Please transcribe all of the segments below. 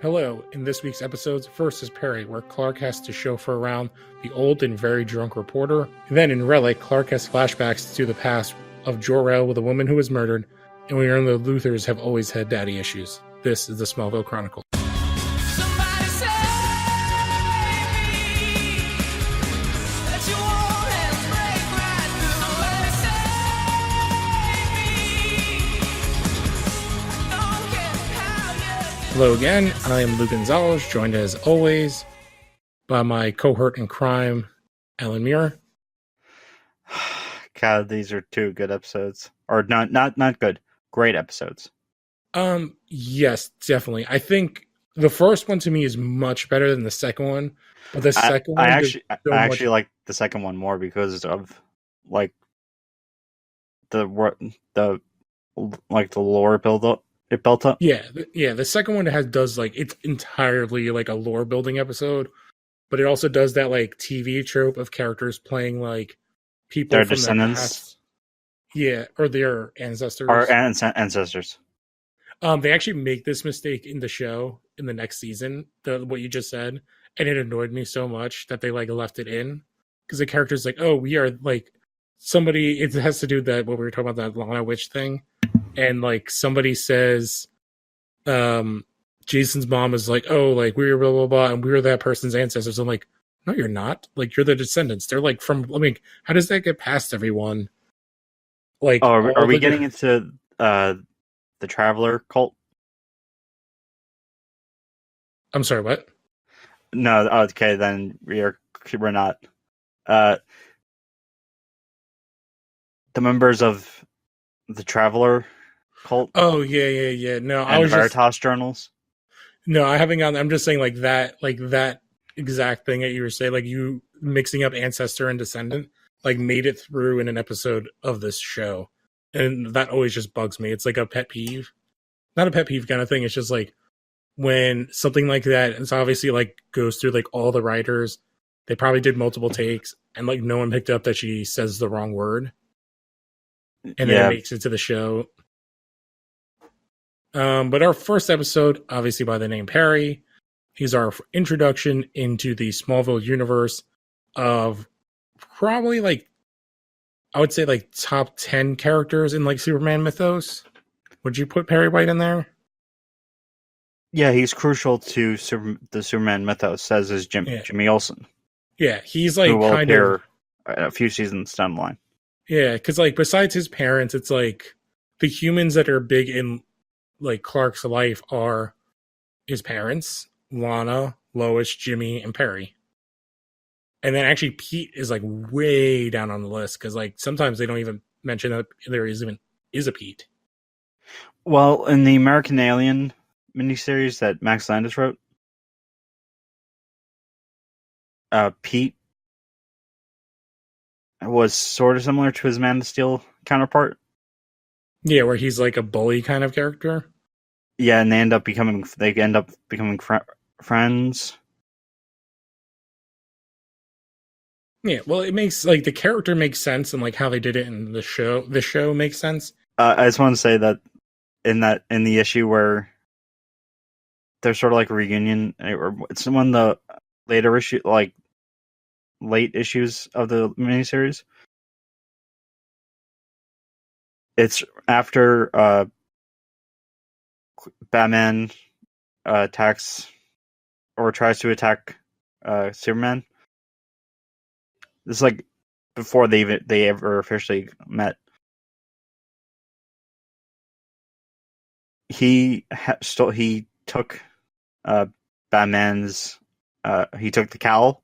Hello, in this week's episodes, first is Perry, where Clark has to chauffeur around the old and very drunk reporter. And then in Relic, Clark has flashbacks to the past of Jor-El with a woman who was murdered, and we learn the Luthors have always had daddy issues. This is the Smallville Chronicles. Somebody save me, that you won't have to break right through. Somebody save me, don't care how you. Hello again, I am Lou Gonzalez, joined as always by my cohort in crime, Alan Muir. God, these are two good episodes. Or not good. Great episodes. Yes, definitely. I think the first one to me is much better than the second one, but the second one I actually like the second one more because of like the lore build up. It built up. Yeah. The second one does like it's entirely like a lore building episode, but it also does that like TV trope of characters playing like people Their from descendants. their past. Yeah, or their ancestors. Or ancestors. They actually make this mistake in the show in the next season, what you just said, and it annoyed me so much that they like left it in because the character's like, oh, we are like somebody. It has to do with that what we were talking about, that Lana Witch thing, and like somebody says, Jason's mom is like, oh, like we were blah blah blah, and we were that person's ancestors. I'm like, no, you're not. Like you're the descendants. They're like from. I mean, how does that get past everyone? Like, are we getting into the Traveler cult? I'm sorry, what? No, okay, then we're not. The members of the Traveler cult. Oh yeah. No, and I was Veritas journals. No, I haven't gotten. I'm just saying like that exact thing that you were saying, like you mixing up ancestor and descendant, like made it through in an episode of this show, and that always just bugs me. It's like a pet peeve, not a pet peeve kind of thing. It's just like when something like that, it's obviously like goes through like all the writers. They probably did multiple takes, and like no one picked up that she says the wrong word, and then it makes it to the show. But our first episode, obviously by the name Perry, he's our introduction into the Smallville universe of probably like, I would say like top 10 characters in like Superman mythos. Would you put Perry White in there? Yeah, he's crucial to the Superman mythos, as is Jimmy Olsen. Yeah, he's like who will kind appear of a few seasons down the line. Yeah, because like besides his parents, it's like the humans that are big in like Clark's life are his parents, Lana, Lois, Jimmy, and Perry. And then actually Pete is like way down on the list because like sometimes they don't even mention that there is a Pete. Well, in the American Alien miniseries that Max Landis wrote, Pete was sort of similar to his Man of Steel counterpart. Yeah, where he's like a bully kind of character. Yeah, and they end up becoming friends. Yeah, well, it makes like the character makes sense and like how they did it in the show. The show makes sense. I just want to say that in the issue where there's sort of like a reunion, or it's one of the later issue, like late issues of the miniseries. It's after Batman attacks or tries to attack Superman. This is like before they ever officially met. He took Batman's. He took the cowl.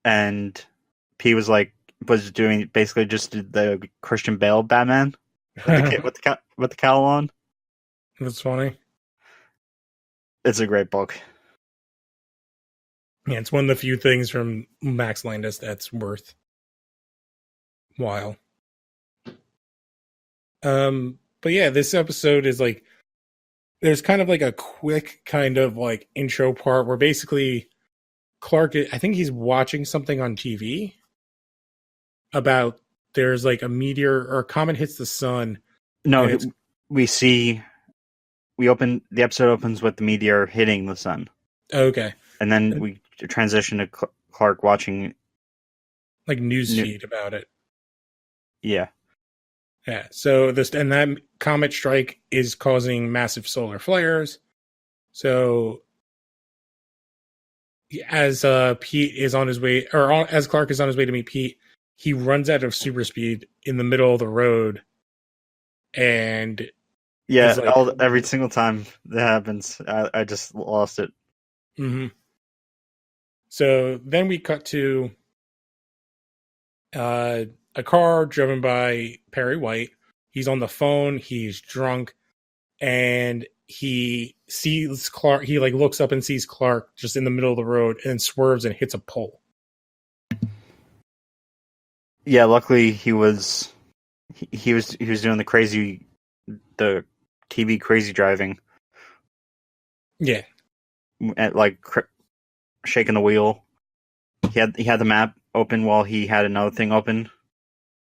And P was doing basically just the Christian Bale Batman with the cowl on. That's funny. It's a great book. Yeah, it's one of the few things from Max Landis that's worth while. But yeah, this episode is like there's kind of like a quick kind of like intro part where basically Clark, I think he's watching something on TV about there's like a meteor or a comet hits the sun. No, the episode opens with the meteor hitting the sun, Okay. and then we transition to Clark watching Like newsfeed about it. Yeah. Yeah. So that comet strike is causing massive solar flares. So as Pete is on his way, as Clark is on his way to meet Pete, he runs out of super speed in the middle of the road, and Yeah, like, every single time that happens, I just lost it. Mm-hmm. So then we cut to a car driven by Perry White. He's on the phone. He's drunk, and he sees Clark. He like looks up and sees Clark just in the middle of the road, and swerves and hits a pole. Yeah, luckily he was doing the TV crazy driving. Yeah, At like shaking the wheel. He had the map open while he had another thing open.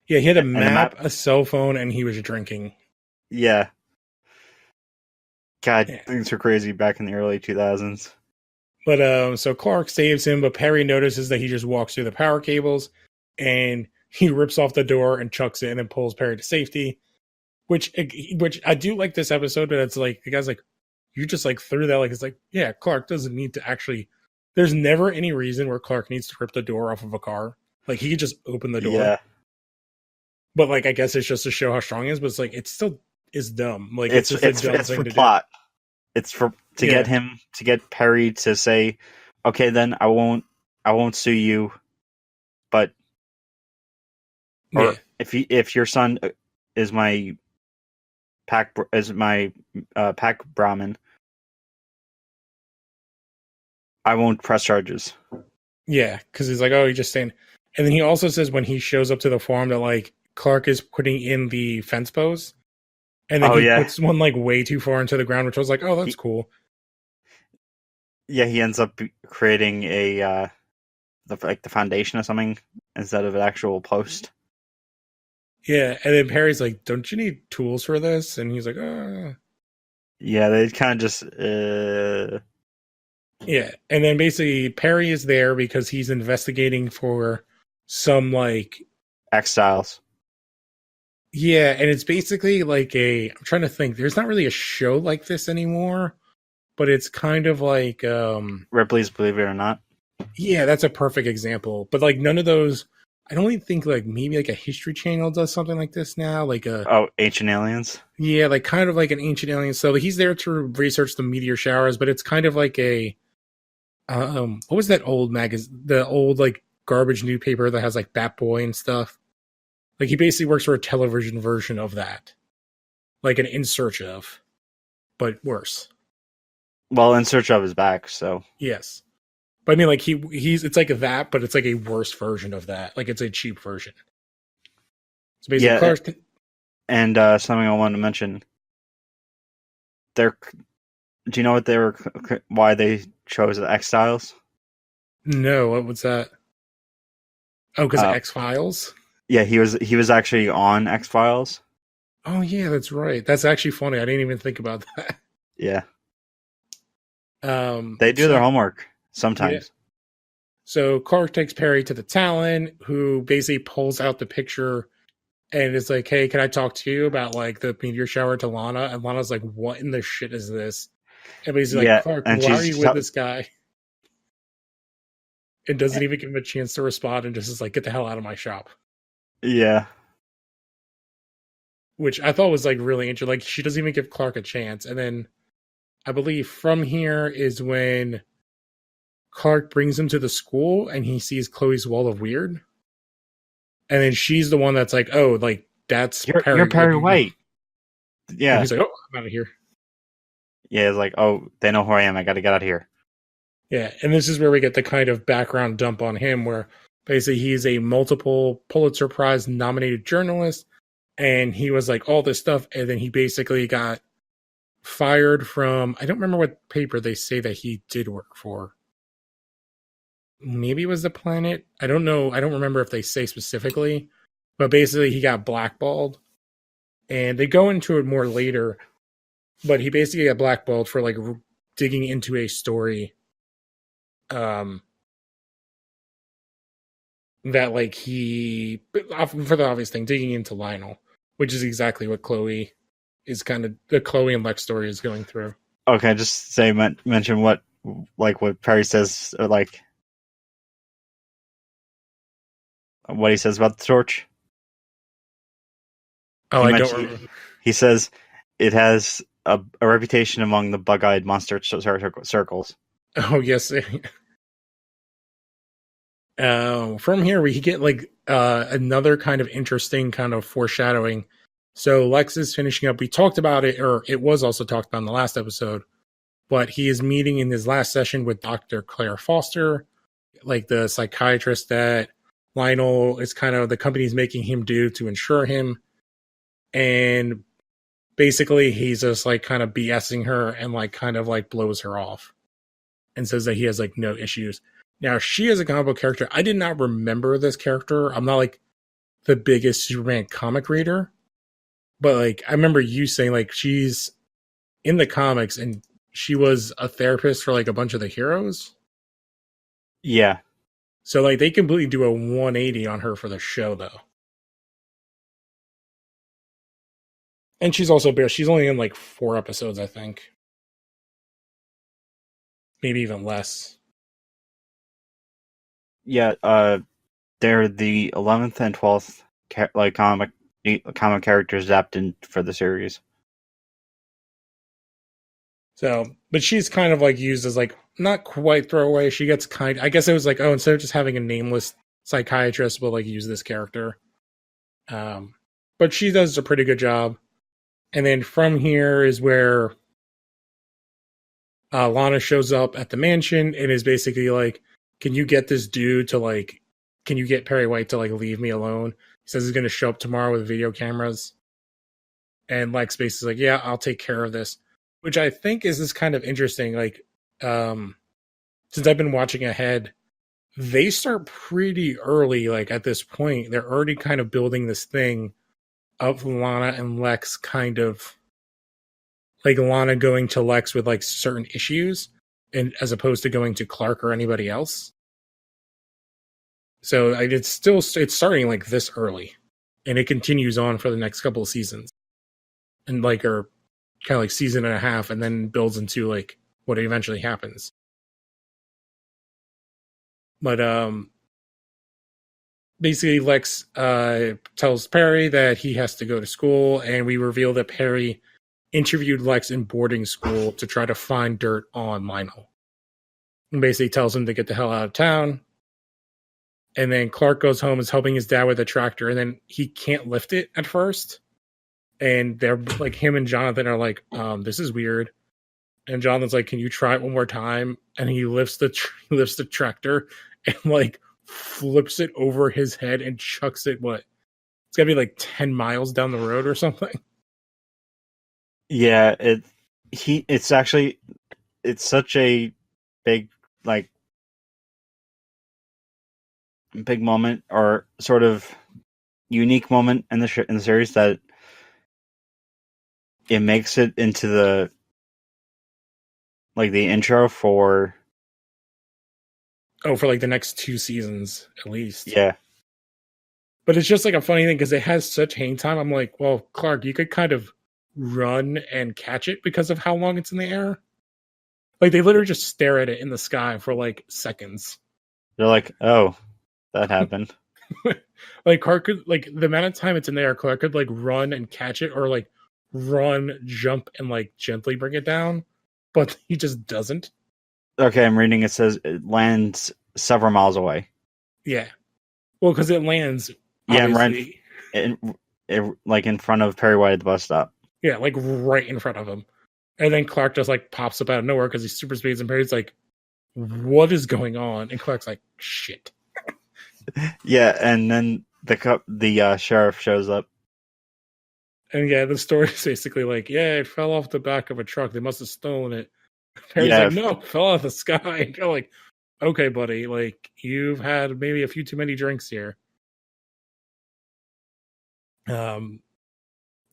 Yeah, he had a map, a cell phone, and he was drinking. Yeah. God, Yeah. things were crazy back in the early 2000s. But so Clark saves him, but Perry notices that he just walks through the power cables, and he rips off the door and chucks it, and then pulls Perry to safety. Which I do like this episode, but it's like the guy's like, you just like threw that, like it's like, yeah, Clark doesn't need to actually. There's never any reason where Clark needs to rip the door off of a car. Like he could just open the door. Yeah. But like I guess it's just to show how strong he is, but it's like it still is dumb. Like It's just a dumb thing for to plot. It's to get Perry to say, okay, then I won't sue you, but if your son is my pack Brahmin, I won't press charges. Yeah, because he's like, oh, he's just saying. And then he also says when he shows up to the farm that like Clark is putting in the fence post, and then he puts one like way too far into the ground, which I was like, oh, that's cool. Yeah, he ends up creating the foundation or something instead of an actual post. Yeah, and then Perry's like, don't you need tools for this? And he's like, oh. Yeah, they kind of just Yeah, and then basically Perry is there because he's investigating for some like X-Styles. Yeah, and it's basically like I'm trying to think. There's not really a show like this anymore, but it's kind of like Ripley's Believe It or Not. Yeah, that's a perfect example. But like none of those, I don't even think like maybe like a History Channel does something like this now, like Ancient Aliens. Yeah, like kind of like an Ancient Aliens. So he's there to research the meteor showers, but it's kind of like a what was that old magazine? The old like garbage newspaper that has like Bat Boy and stuff. Like he basically works for a television version of that, like an In Search Of, but worse. Well, In Search Of is back, so yes, but I mean, like he's it's like that, but it's like a worse version of that. Like it's a cheap version. So basically, Clark, and something I wanted to mention. Do you know why they chose the X-Styles? No, what was that? Oh, because of X-Files? Yeah, he was actually on X-Files. Oh yeah, that's right. That's actually funny. I didn't even think about that. Yeah. They do their homework sometimes. Yeah. So Clark takes Perry to the Talon, who basically pulls out the picture and is like, hey, can I talk to you about like the meteor shower to Lana? And Lana's like, what in the shit is this? And basically like, Clark, why are you with this guy? And doesn't even give him a chance to respond and just is like, get the hell out of my shop. Yeah. Which I thought was like really interesting. Like she doesn't even give Clark a chance. And then I believe from here is when Clark brings him to the school and he sees Chloe's wall of weird. And then she's the one that's like, oh, like that's Perry. You're Perry White. Yeah. And he's like, oh, I'm out of here. Yeah, it's like, oh, they know who I am. I got to get out of here. Yeah, and this is where we get the kind of background dump on him where basically he's a multiple Pulitzer Prize nominated journalist and he was like all this stuff and then he basically got fired from, I don't remember what paper they say that he did work for. Maybe it was The Planet. I don't know. I don't remember if they say specifically, but basically he got blackballed And they go into it more later, but he basically got blackballed for like digging into a story that like he, for the obvious thing, digging into Lionel, which is exactly what Chloe is kind of, the Chloe and Lex story is going through. Okay, just say mention what Perry says, or like what he says about the torch. Oh, I don't remember. He says it has a reputation among the bug-eyed monster circles. Oh, yes. From here, we get like another kind of interesting kind of foreshadowing. So Lex is finishing up. We talked about it, or it was also talked about in the last episode, but he is meeting in his last session with Dr. Claire Foster, like the psychiatrist that Lionel is kind of, the company's making him do to insure him. And basically he's just like kind of BSing her and like kind of like blows her off and says that he has like no issues. Now, she is a comic book character. I did not remember this character. I'm not like the biggest Superman comic reader, but like I remember you saying like she's in the comics and she was a therapist for like a bunch of the heroes. Yeah. So like they completely do a 180 on her for the show though. And she's also she's only in like 4 episodes, I think. Maybe even less. Yeah, they're the 11th and 12th comic characters adapted for the series. So, but she's kind of like used as like not quite throwaway. She gets I guess it was like, oh, instead of just having a nameless psychiatrist, we'll like use this character. But she does a pretty good job. And then from here is where Lana shows up at the mansion and is basically like, can you get this dude to like, can you get Perry White to like leave me alone? He says he's going to show up tomorrow with video cameras. And Lex basically is like, yeah, I'll take care of this. Which I think is this kind of interesting. Like, since I've been watching ahead, they start pretty early. Like at this point, they're already kind of building this thing of Lana and Lex kind of like Lana going to Lex with like certain issues and as opposed to going to Clark or anybody else. So it's starting like this early and it continues on for the next couple of seasons and like, or kind of like season and a half and then builds into like what eventually happens. But, basically Lex, tells Perry that he has to go to school and we reveal that Perry interviewed Lex in boarding school to try to find dirt on Lionel. And basically tells him to get the hell out of town. And then Clark goes home, is helping his dad with a tractor, and then he can't lift it at first. And they're like, him and Jonathan are like, this is weird. And Jonathan's like, can you try it one more time? And he lifts the tractor and like flips it over his head and chucks it. What? It's gotta be like 10 miles down the road or something. Yeah, it's such a big big moment or sort of unique moment in the series that it makes it into the intro for for like the next 2 seasons at least. Yeah. But it's just like a funny thing because it has such hang time. I'm like, well, Clark, you could kind of run and catch it because of how long it's in the air. Like they literally just stare at it in the sky for like seconds. They're like, oh, that happened. Like Clark could, like the amount of time it's in the air, Clark could like run and catch it or like run, jump, and like gently bring it down. But he just doesn't. Okay, I'm reading. It says it lands several miles away. Yeah. Well, because it lands. Yeah, I'm right in front of Perry White at the bus stop. Yeah, like right in front of him. And then Clark just like pops up out of nowhere because he's super speeds and Perry's like, what is going on? And Clark's like, shit. Yeah, and then the sheriff shows up. And yeah, the story is basically like, yeah, it fell off the back of a truck. They must have stolen it. Perry's like, no, it fell out of the sky. And you're like, okay, buddy, like you've had maybe a few too many drinks here.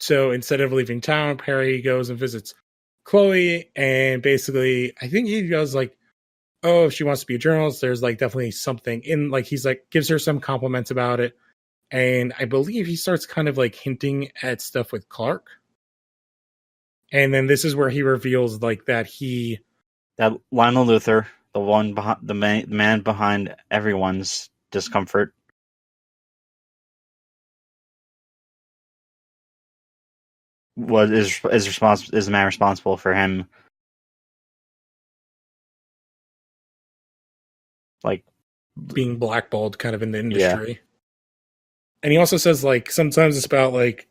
So instead of leaving town, Perry goes and visits Chloe, and basically, I think he goes like, "Oh, if she wants to be a journalist, there's like definitely something in." Like he's like gives her some compliments about it, and I believe he starts kind of like hinting at stuff with Clark. And then this is where he reveals like that Lionel Luthor, the one behind the man behind everyone's discomfort, is the man responsible for him, like being blackballed kind of in the yeah. industry. And he also says like sometimes it's about like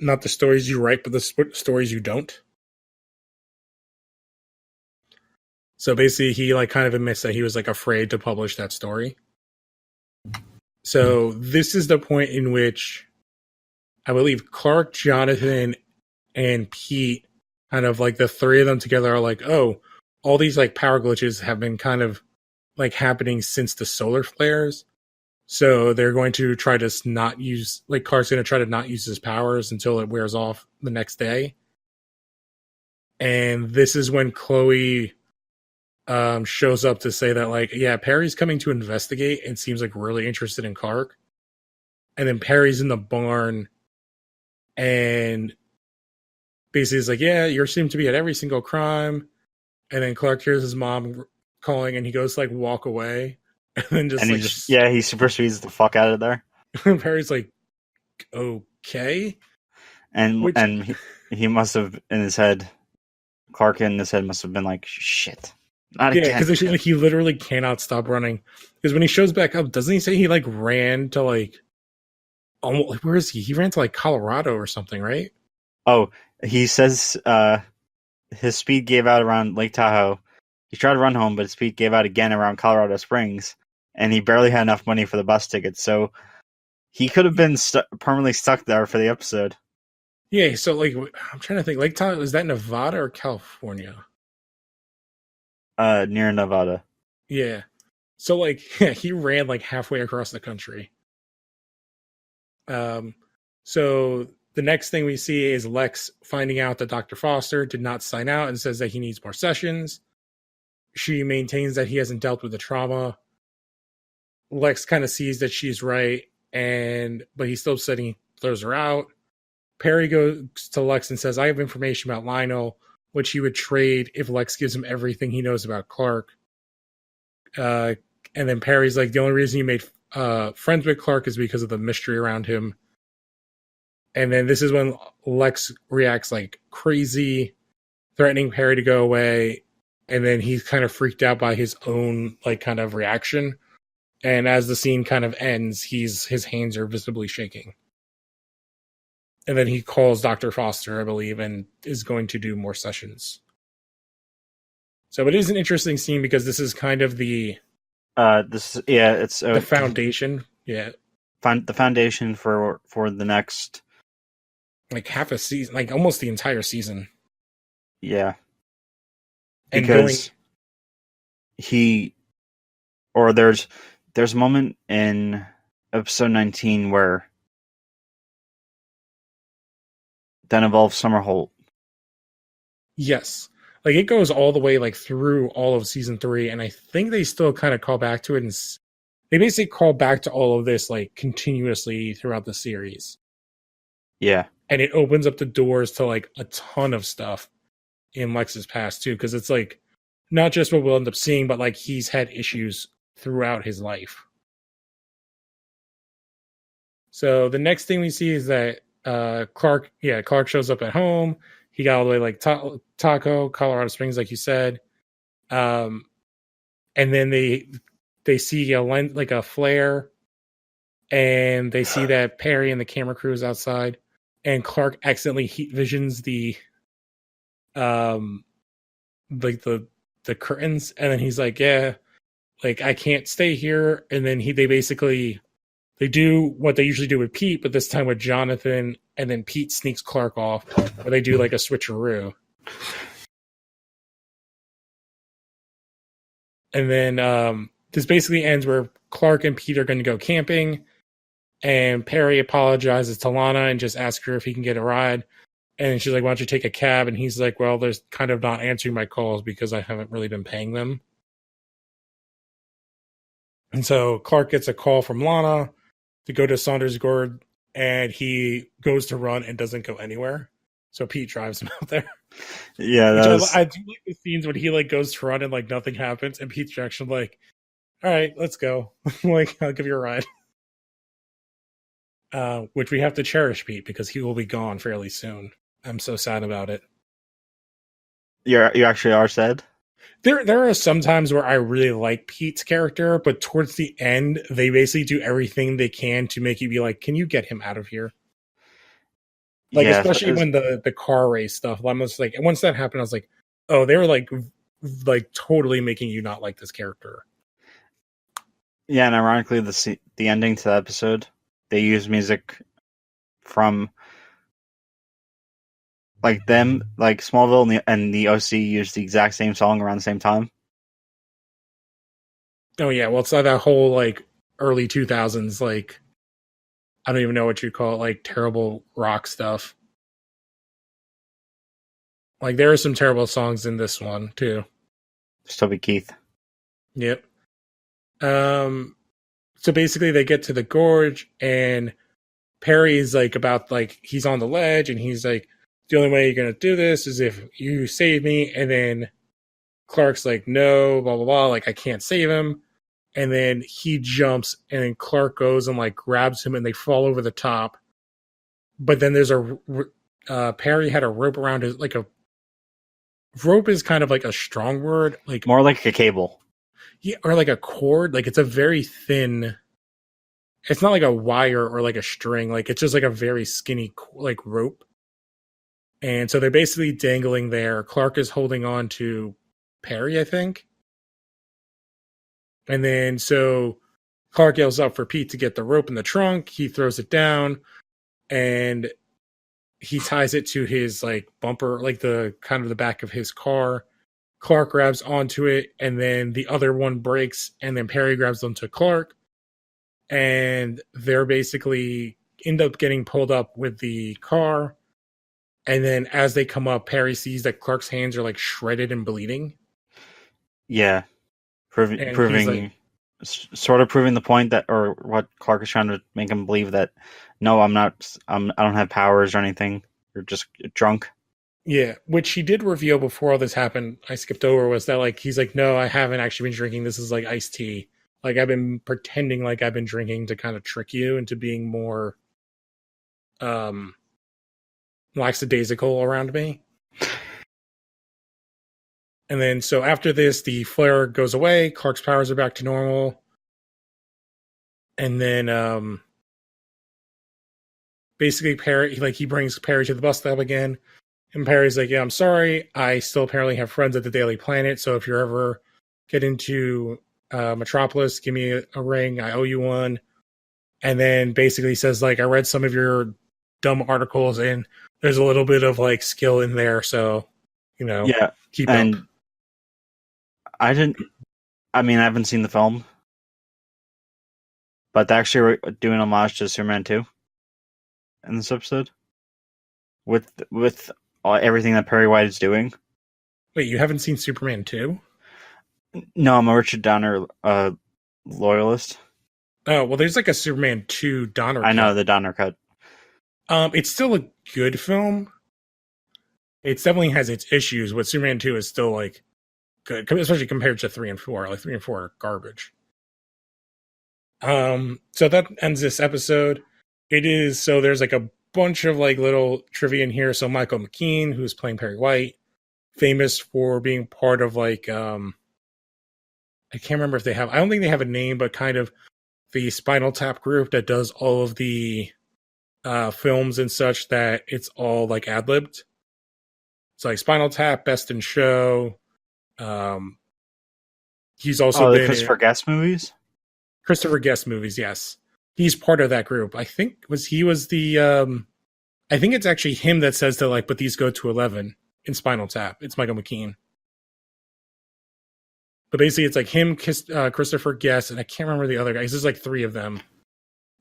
not the stories you write, but the stories you don't. So basically, he like kind of admits that he was like afraid to publish that story. So this is the point in which I believe Clark, Jonathan, and Pete, kind of like the three of them together, are like, oh, all these like power glitches have been kind of like happening since the solar flares. So they're going to try to not use, like Clark's going to try to not use his powers until it wears off the next day. And this is when Chloe shows up to say that like, yeah, Perry's coming to investigate and seems like really interested in Clark. And then Perry's in the barn and basically is like, yeah, you seem to be at every single crime. And then Clark hears his mom calling and he goes to like walk away. And then just And like, he super speeds the fuck out of there. Perry's like, okay. And he must have in his head, Clark in his head must have been like, shit. Not again. Because like, he literally cannot stop running. Because when he shows back up, doesn't he say he like ran to like, almost, where is he? He ran to like Colorado or something, right? Oh, he says his speed gave out around Lake Tahoe. He tried to run home, but his speed gave out again around Colorado Springs, and he barely had enough money for the bus ticket. So he could have been permanently stuck there for the episode. Yeah, so like I'm trying to think. Lake Tahoe, is that Nevada or California? Near Nevada. Yeah. So like he ran like halfway across the country. So the next thing we see is Lex finding out that Dr. Foster did not sign out and says that he needs more sessions. She maintains that he hasn't dealt with the trauma. Lex kind of sees that she's right, but he's still upset. He throws her out. Perry goes to Lex and says, I have information about Lionel, which he would trade if Lex gives him everything he knows about Clark. And then Perry's like, the only reason you made friends with Clark is because of the mystery around him. And then this is when Lex reacts like crazy, threatening Perry to go away. And then he's kind of freaked out by his own like kind of reaction. And as the scene kind of ends, his hands are visibly shaking. And then he calls Dr. Foster, I believe, and is going to do more sessions. So it is an interesting scene because this is kind of the it's the foundation. Yeah. The foundation for the next like half a season, like almost the entire season. Yeah. And because there's a moment in episode 19 where that involves Summerholt. Yes. Like it goes all the way like through all of season 3, and I think they still kind of call back to it, and they basically call back to all of this like continuously throughout the series. Yeah. And it opens up the doors to like a ton of stuff in Lex's past too, because it's like not just what we'll end up seeing, but like he's had issues throughout his life. So the next thing we see is that Clark shows up at home. He got all the way like Taco, Colorado Springs, like you said. And then they see a flare, and they see that Perry and the camera crew is outside, and Clark accidentally heat visions the curtains, and then he's like, yeah, like I can't stay here. And then they do what they usually do with Pete, but this time with Jonathan, and then Pete sneaks Clark off, where they do like a switcheroo. And then this basically ends where Clark and Pete are going to go camping, And Perry apologizes to Lana and just asks her if he can get a ride. And she's like, why don't you take a cab? And he's like, well, there's kind of not answering my calls because I haven't really been paying them. And so Clark gets a call from Lana to go to Saunders Gorge, and he goes to run and doesn't go anywhere. So Pete drives him out there. Yeah, I do like the scenes when he like goes to run and like nothing happens, and Pete's reaction like, all right, let's go. Like, I'll give you a ride. Which we have to cherish Pete because he will be gone fairly soon. I'm so sad about it. you actually are sad. There are some times where I really like Pete's character, but towards the end, they basically do everything they can to make you be like, can you get him out of here? Like, Yeah, especially when the car race stuff. I'm just like, once that happened, I was like, oh, they were like totally making you not like this character. Yeah, and ironically, the ending to the episode, they use music from like them, like Smallville and the OC used the exact same song around the same time. Oh yeah, well, it's like that whole like early 2000s, like I don't even know what you call it, like terrible rock stuff. Like there are some terrible songs in this one too. Still be Keith. Yep. So basically they get to the gorge and Perry's like about like he's on the ledge and he's like, the only way you're gonna do this is if you save me. And then Clark's like, no, blah blah blah, like I can't save him. And then he jumps and then Clark goes and like grabs him and they fall over the top. But then there's Perry had a rope around his, like a rope is kind of like a strong word, like More like a cable. yeah, or like a cord. Like it's a very thin. It's not like a wire or like a string. Like it's just like a very skinny like rope. And so they're basically dangling there. Clark is holding on to Perry, I think. And then so Clark yells up for Pete to get the rope in the trunk. He throws it down and he ties it to his like bumper, like the kind of the back of his car. Clark grabs onto it and then the other one breaks and then Perry grabs onto Clark and they're basically end up getting pulled up with the car. And then as they come up, Perry sees that Clark's hands are like shredded and bleeding. Yeah, And proving sort of proving the point that, or what Clark is trying to make him believe that, no, I'm not. I don't have powers or anything. You're just drunk. Yeah, which he did reveal before all this happened. I skipped over was that like he's like, no, I haven't actually been drinking. This is like iced tea. Like I've been pretending like I've been drinking to kind of trick you into being more lackadaisical around me. And then so after this, the flare goes away. Clark's powers are back to normal. And then basically Perry, like he brings Perry to the bus stop again. And Perry's like, yeah, I'm sorry. I still apparently have friends at the Daily Planet. So if you ever get into Metropolis, give me a ring. I owe you one. And then basically says, like, I read some of your dumb articles and there's a little bit of like skill in there. So, you know, Yeah, keep and up. I haven't seen the film, but they're actually doing homage to Superman 2 in this episode with everything that Perry White is doing. Wait, you haven't seen Superman 2? No, I'm a Richard Donner loyalist. Oh, well, there's like a Superman 2 Donner I know cut. the Donner cut. It's still a good film. It definitely has its issues, but Superman 2 is still like good, especially compared to 3 and 4. Like 3 and 4 are garbage. So that ends this episode. So there's like a bunch of like little trivia in here. So Michael McKean, who's playing Perry White, famous for being part of like I can't remember if I don't think they have a name, but kind of the Spinal Tap group that does all of the films and such, that it's all like ad-libbed. It's like Spinal Tap, Best in Show. He's also been the Christopher Guest movies. Christopher Guest movies, yes. He's part of that group. I think I think it's actually him that says that like, but these go to 11 in Spinal Tap. It's Michael McKean. But basically it's like him, Christopher Guest, and I can't remember the other guys. There's like 3 of them.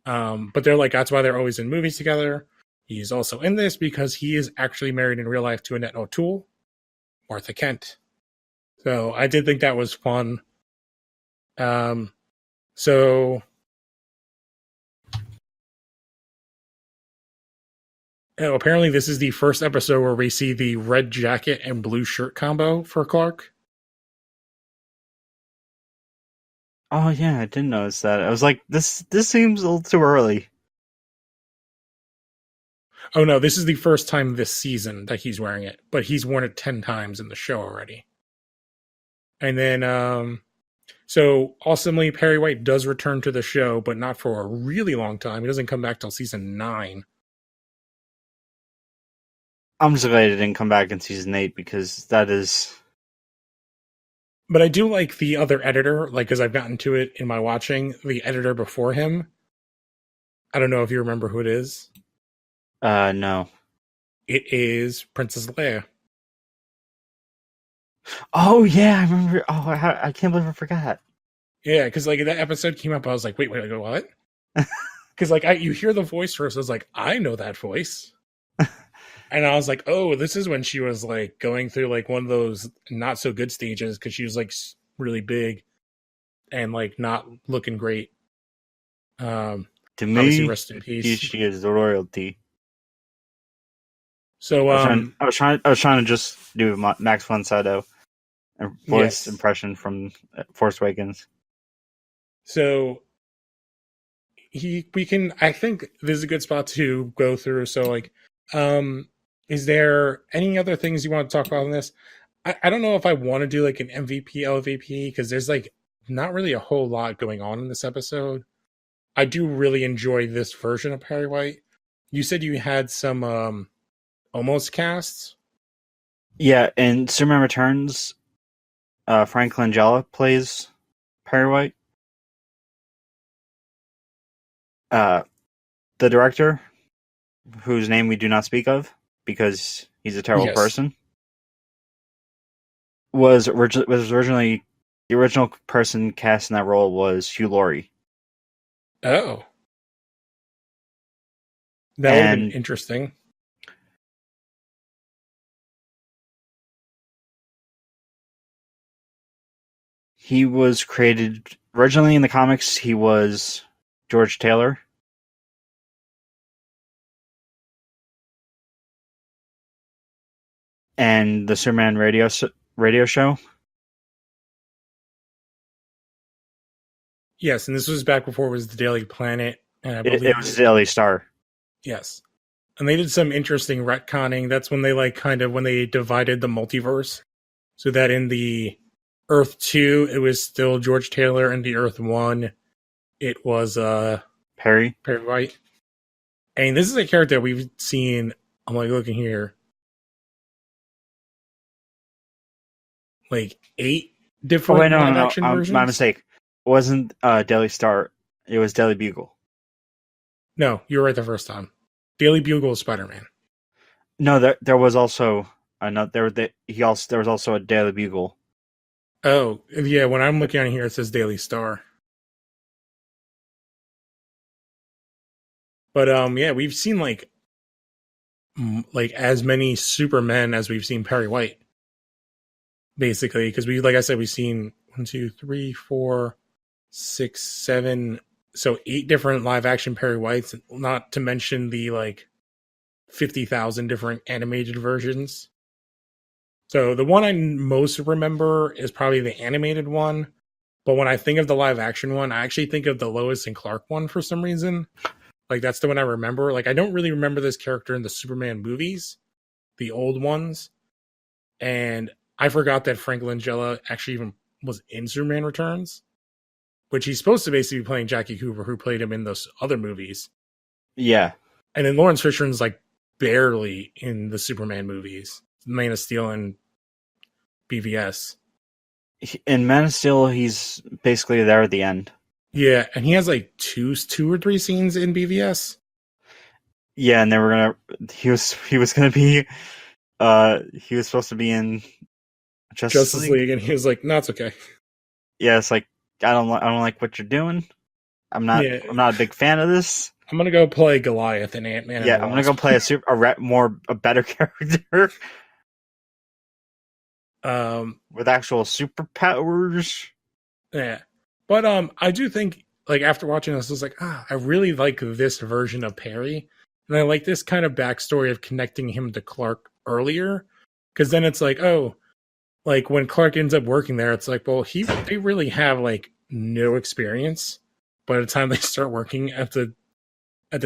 But they're like, that's why they're always in movies together. He's also in this because he is actually married in real life to Annette O'Toole, Martha Kent. So I did think that was fun. So apparently this is the first episode where we see the red jacket and blue shirt combo for Clark. Oh yeah, I didn't notice that. I was like, this seems a little too early. Oh no, this is the first time this season that he's wearing it, but he's worn it 10 times in the show already. And then, so awesomely, Perry White does return to the show, but not for a really long time. He doesn't come back till season 9. I'm just glad it didn't come back in season 8 because that is. But I do like the other editor, like, because I've gotten to it in my watching, the editor before him. I don't know if you remember who it is. No. It is Princess Leia. Oh yeah, I remember. Oh, I can't believe I forgot. Yeah, because like that episode came up, I was like, wait, what? Because like you hear the voice first, I was like, I know that voice. And I was like, oh, this is when she was like going through like one of those not so good stages because she was like really big and like not looking great. To Obviously, me, rest in peace. she is royalty. So I was trying to just do Max von Sydow and voice Yes. impression from Force Awakens. So I think this is a good spot to go through. So like, is there any other things you want to talk about in this? I don't know if I want to do like an MVP, LVP, because there's like not really a whole lot going on in this episode. I do really enjoy this version of Perry White. You said you had some almost casts. Yeah, in Superman Returns, Frank Langella plays Perry White. The director, whose name we do not speak of because he's a terrible Yes. person, was originally the original person cast in that role was Hugh Laurie. Oh. That would have been And- interesting. He was created originally in the comics. He was George Taylor. And the Superman radio show. Yes, and this was back before it was the Daily Planet. And I believe It was Daily Star. Yes. And they did some interesting retconning. That's when they like kind of when they divided the multiverse. So that in the Earth 2, it was still George Taylor, and the Earth 1, it was Perry. Perry White. And this is a character we've seen, I'm like looking here, like 8 different live action versions. My mistake. It wasn't Daily Star. It was Daily Bugle. No, you were right the first time. Daily Bugle is Spider-Man. No, there was also another. There was also a Daily Bugle. Oh, yeah, when I'm looking on here, it says Daily Star. But yeah, we've seen like as many Supermen as we've seen Perry White. Basically, because like I said, we've seen 1, 2, 3, 4, 6, 7, so 8 different live action Perry Whites, not to mention the like 50,000 different animated versions. So the one I most remember is probably the animated one. But when I think of the live action one, I actually think of the Lois and Clark one for some reason. Like that's the one I remember. Like I don't really remember this character in the Superman movies, the old ones. And I forgot that Frank Langella actually even was in Superman Returns, which he's supposed to basically be playing Jackie Cooper, who played him in those other movies. Yeah. And then Lawrence Fishburne's like barely in the Superman movies, Man of Steel and BVS. In Man of Steel, he's basically there at the end. Yeah, and he has like two or three scenes in BVS. Yeah, and they were gonna. He was gonna be. He was supposed to be in Justice League, and he was like, "No, it's okay." Yeah, it's like I don't like what you're doing. I'm not Yeah. I'm not a big fan of this. I'm gonna go play Goliath in Ant-Man and Yeah, the I'm gonna go Wasp. play a better character with actual superpowers. Yeah. But I do think like after watching this, I was like, I really like this version of Perry. And I like this kind of backstory of connecting him to Clark earlier. Cause then it's like, oh, like when Clark ends up working there, it's like, well, they really have like no experience by the time they start working at the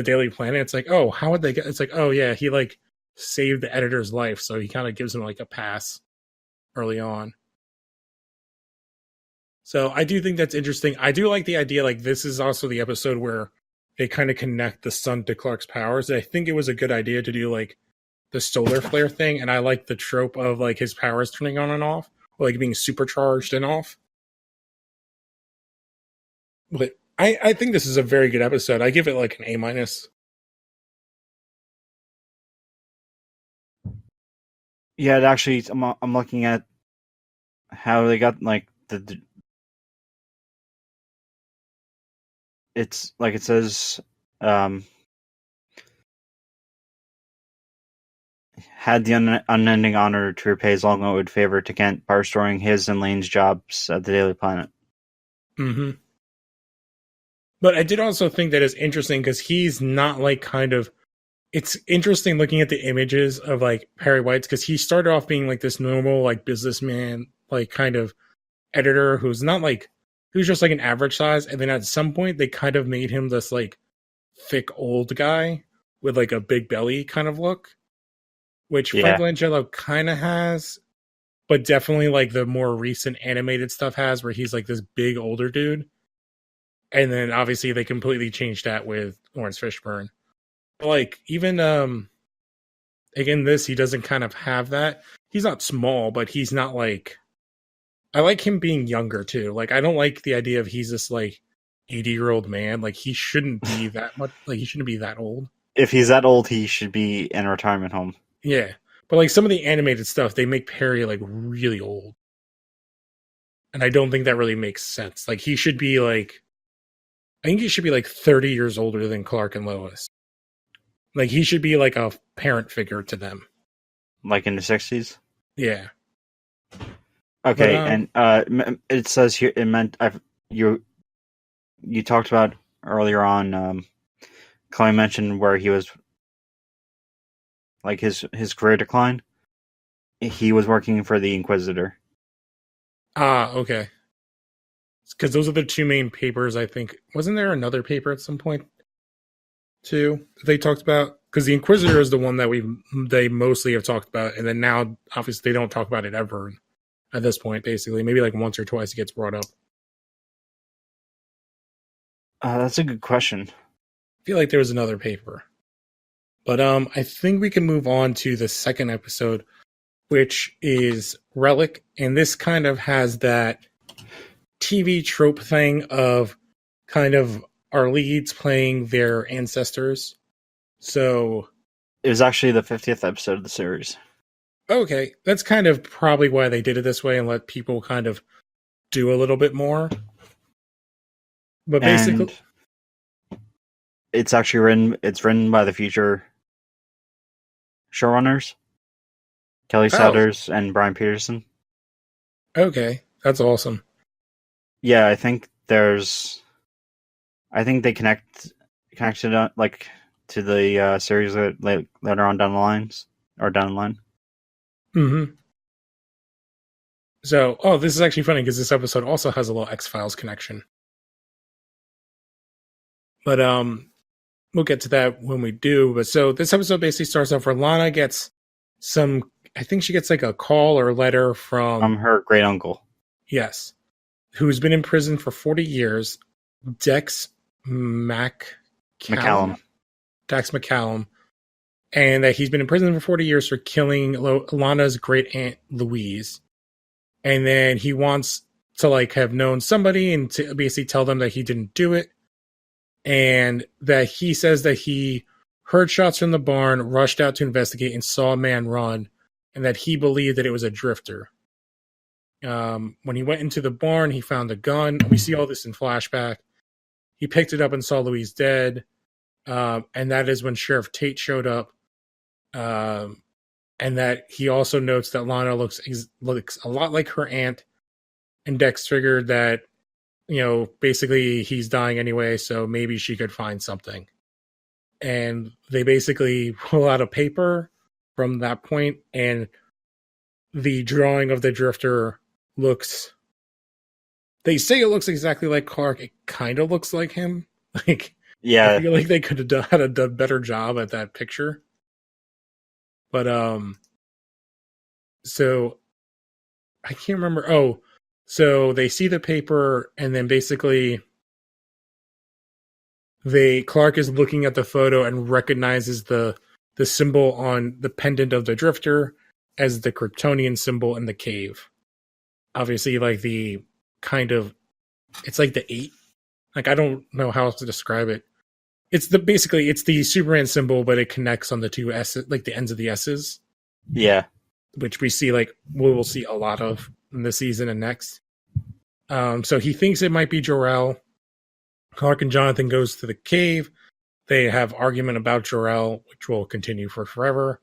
Daily Planet. It's like, oh, how would they get it's like, oh yeah, he like saved the editor's life, so he kind of gives him like a pass early on. So I do think that's interesting. I do like the idea, like this is also the episode where they kind of connect the sun to Clark's powers. I think it was a good idea to do like the solar flare thing, and I like the trope of like his powers turning on and off, or like being supercharged and off. But I think this is a very good episode. I give it like an A minus. Yeah, it actually, I'm looking at how they got like it's like it says had the unending honor to repay his long owed favor to Kent by restoring his and Lane's jobs at the Daily Planet. Mm-hmm. But I did also think that it's interesting because he's not like kind of. It's interesting looking at the images of like Perry White's because he started off being like this normal like businessman, like kind of editor who's not like who's just like an average size, and then at some point they kind of made him this like thick old guy with like a big belly kind of look, which Frank Langella kind of has, but definitely like the more recent animated stuff has, where he's like this big older dude. And then obviously they completely changed that with Lawrence Fishburne. But like even again, this he doesn't kind of have that. He's not small, but he's not like. I like him being younger too. Like I don't like the idea of he's this like 80-year-old man. Like he shouldn't be that much. Like he shouldn't be that old. If he's that old, he should be in a retirement home. Yeah, but like some of the animated stuff, they make Perry like really old, and I don't think that really makes sense. Like he should be like. I think he should be like 30 years older than Clark and Lois. Like he should be like a parent figure to them. Like in the 60s? Yeah. Okay, and it says here it meant you talked about earlier on Chloe mentioned where he was like his career decline. He was working for the Inquisitor. Ah, okay. Because those are the two main papers, I think. Wasn't there another paper at some point, too, that they talked about? Because the Inquisitor is the one that they mostly have talked about, and then now, obviously, they don't talk about it ever at this point, basically. Maybe like once or twice it gets brought up. That's a good question. I feel like there was another paper. But I think we can move on to the second episode, which is Relic, and this kind of has that TV trope thing of kind of our leads playing their ancestors. So it was actually the 50th episode of the series. Okay, that's kind of probably why they did it this way and let people kind of do a little bit more. But basically, it's actually written by the future showrunners, Kelly Souders and Brian Peterson. Okay, that's awesome. Yeah, I think they connected like to the series later on down the line. Mm-hmm. So, this is actually funny because this episode also has a little X-Files connection. But we'll get to that when we do. But so this episode basically starts off where Lana gets I think she gets like a call or a letter from her great uncle. Yes. Who's been in prison for 40 years, Dex McCallum. Dex McCallum. And that he's been in prison for 40 years for killing Lana's great aunt Louise. And then he wants to like have known somebody and to basically tell them that he didn't do it. And that he says that he heard shots from the barn, rushed out to investigate, and saw a man run. And that he believed that it was a drifter. When he went into the barn, he found a gun. We see all this in flashback. he picked it up and saw Louise dead. And that is when Sheriff Tate showed up. And that he also notes that Lana looks a lot like her aunt. And Dex figured that, basically he's dying anyway, so maybe she could find something. And they basically pull out a paper from that point, and the drawing of the Drifter looks... They say it looks exactly like Clark. It kind of looks like him. Yeah. I feel like they could have had a better job at that picture. But, so I can't remember. Oh, so they see the paper, and then basically Clark is looking at the photo and recognizes the symbol on the pendant of the Drifter as the Kryptonian symbol in the cave. Obviously, like the kind of, it's like the 8. Like, I don't know how else to describe it. It's the Superman symbol, but it connects on the two S's, like the ends of the S's. Yeah. Which we will see a lot of in this season and next. So he thinks it might be Jor-El. Clark and Jonathan goes to the cave. They have argument about Jor-El, which will continue for forever.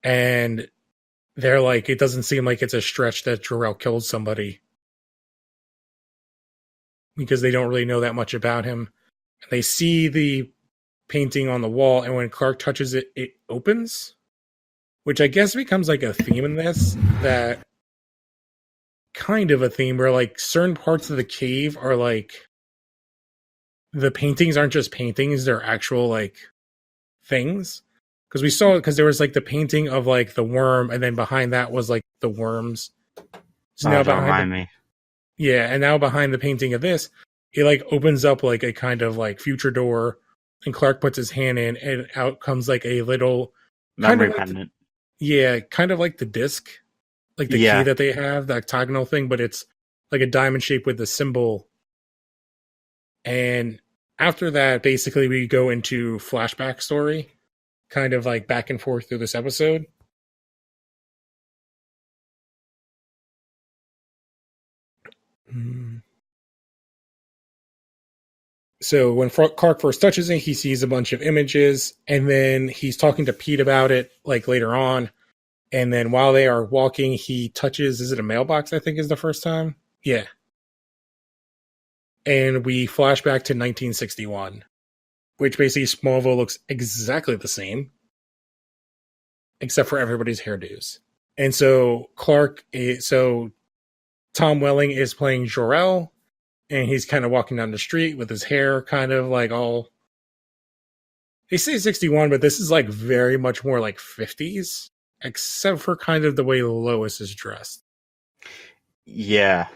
And they're like, it doesn't seem like it's a stretch that Jor-El killed somebody, because they don't really know that much about him. They see the painting on the wall, and when Clark touches it, it opens, which I guess becomes like a theme in this, that kind of a theme where like certain parts of the cave are like, the paintings aren't just paintings, they're actual like things. Because there was like the painting of like the worm, and then behind that was like the worms. So now don't remind me. Yeah, and now behind the painting of this, it like opens up like a kind of like future door, and Clark puts his hand in, and out comes like a little Memory pendant. Kind of like the disc, like the key that they have, the octagonal thing, but it's like a diamond shape with the symbol. And after that, basically we go into flashback story, kind of like back and forth through this episode. So when Clark first touches it, he sees a bunch of images, and then he's talking to Pete about it like later on. And then while they are walking, he touches, is it a mailbox, I think is the first time? Yeah. And we flash back to 1961, which basically Smallville looks exactly the same, except for everybody's hairdos. And so Tom Welling is playing Jor-El, and he's kind of walking down the street with his hair kind of like all... They say 61, but this is like very much more like 50s, except for kind of the way Lois is dressed. Yeah.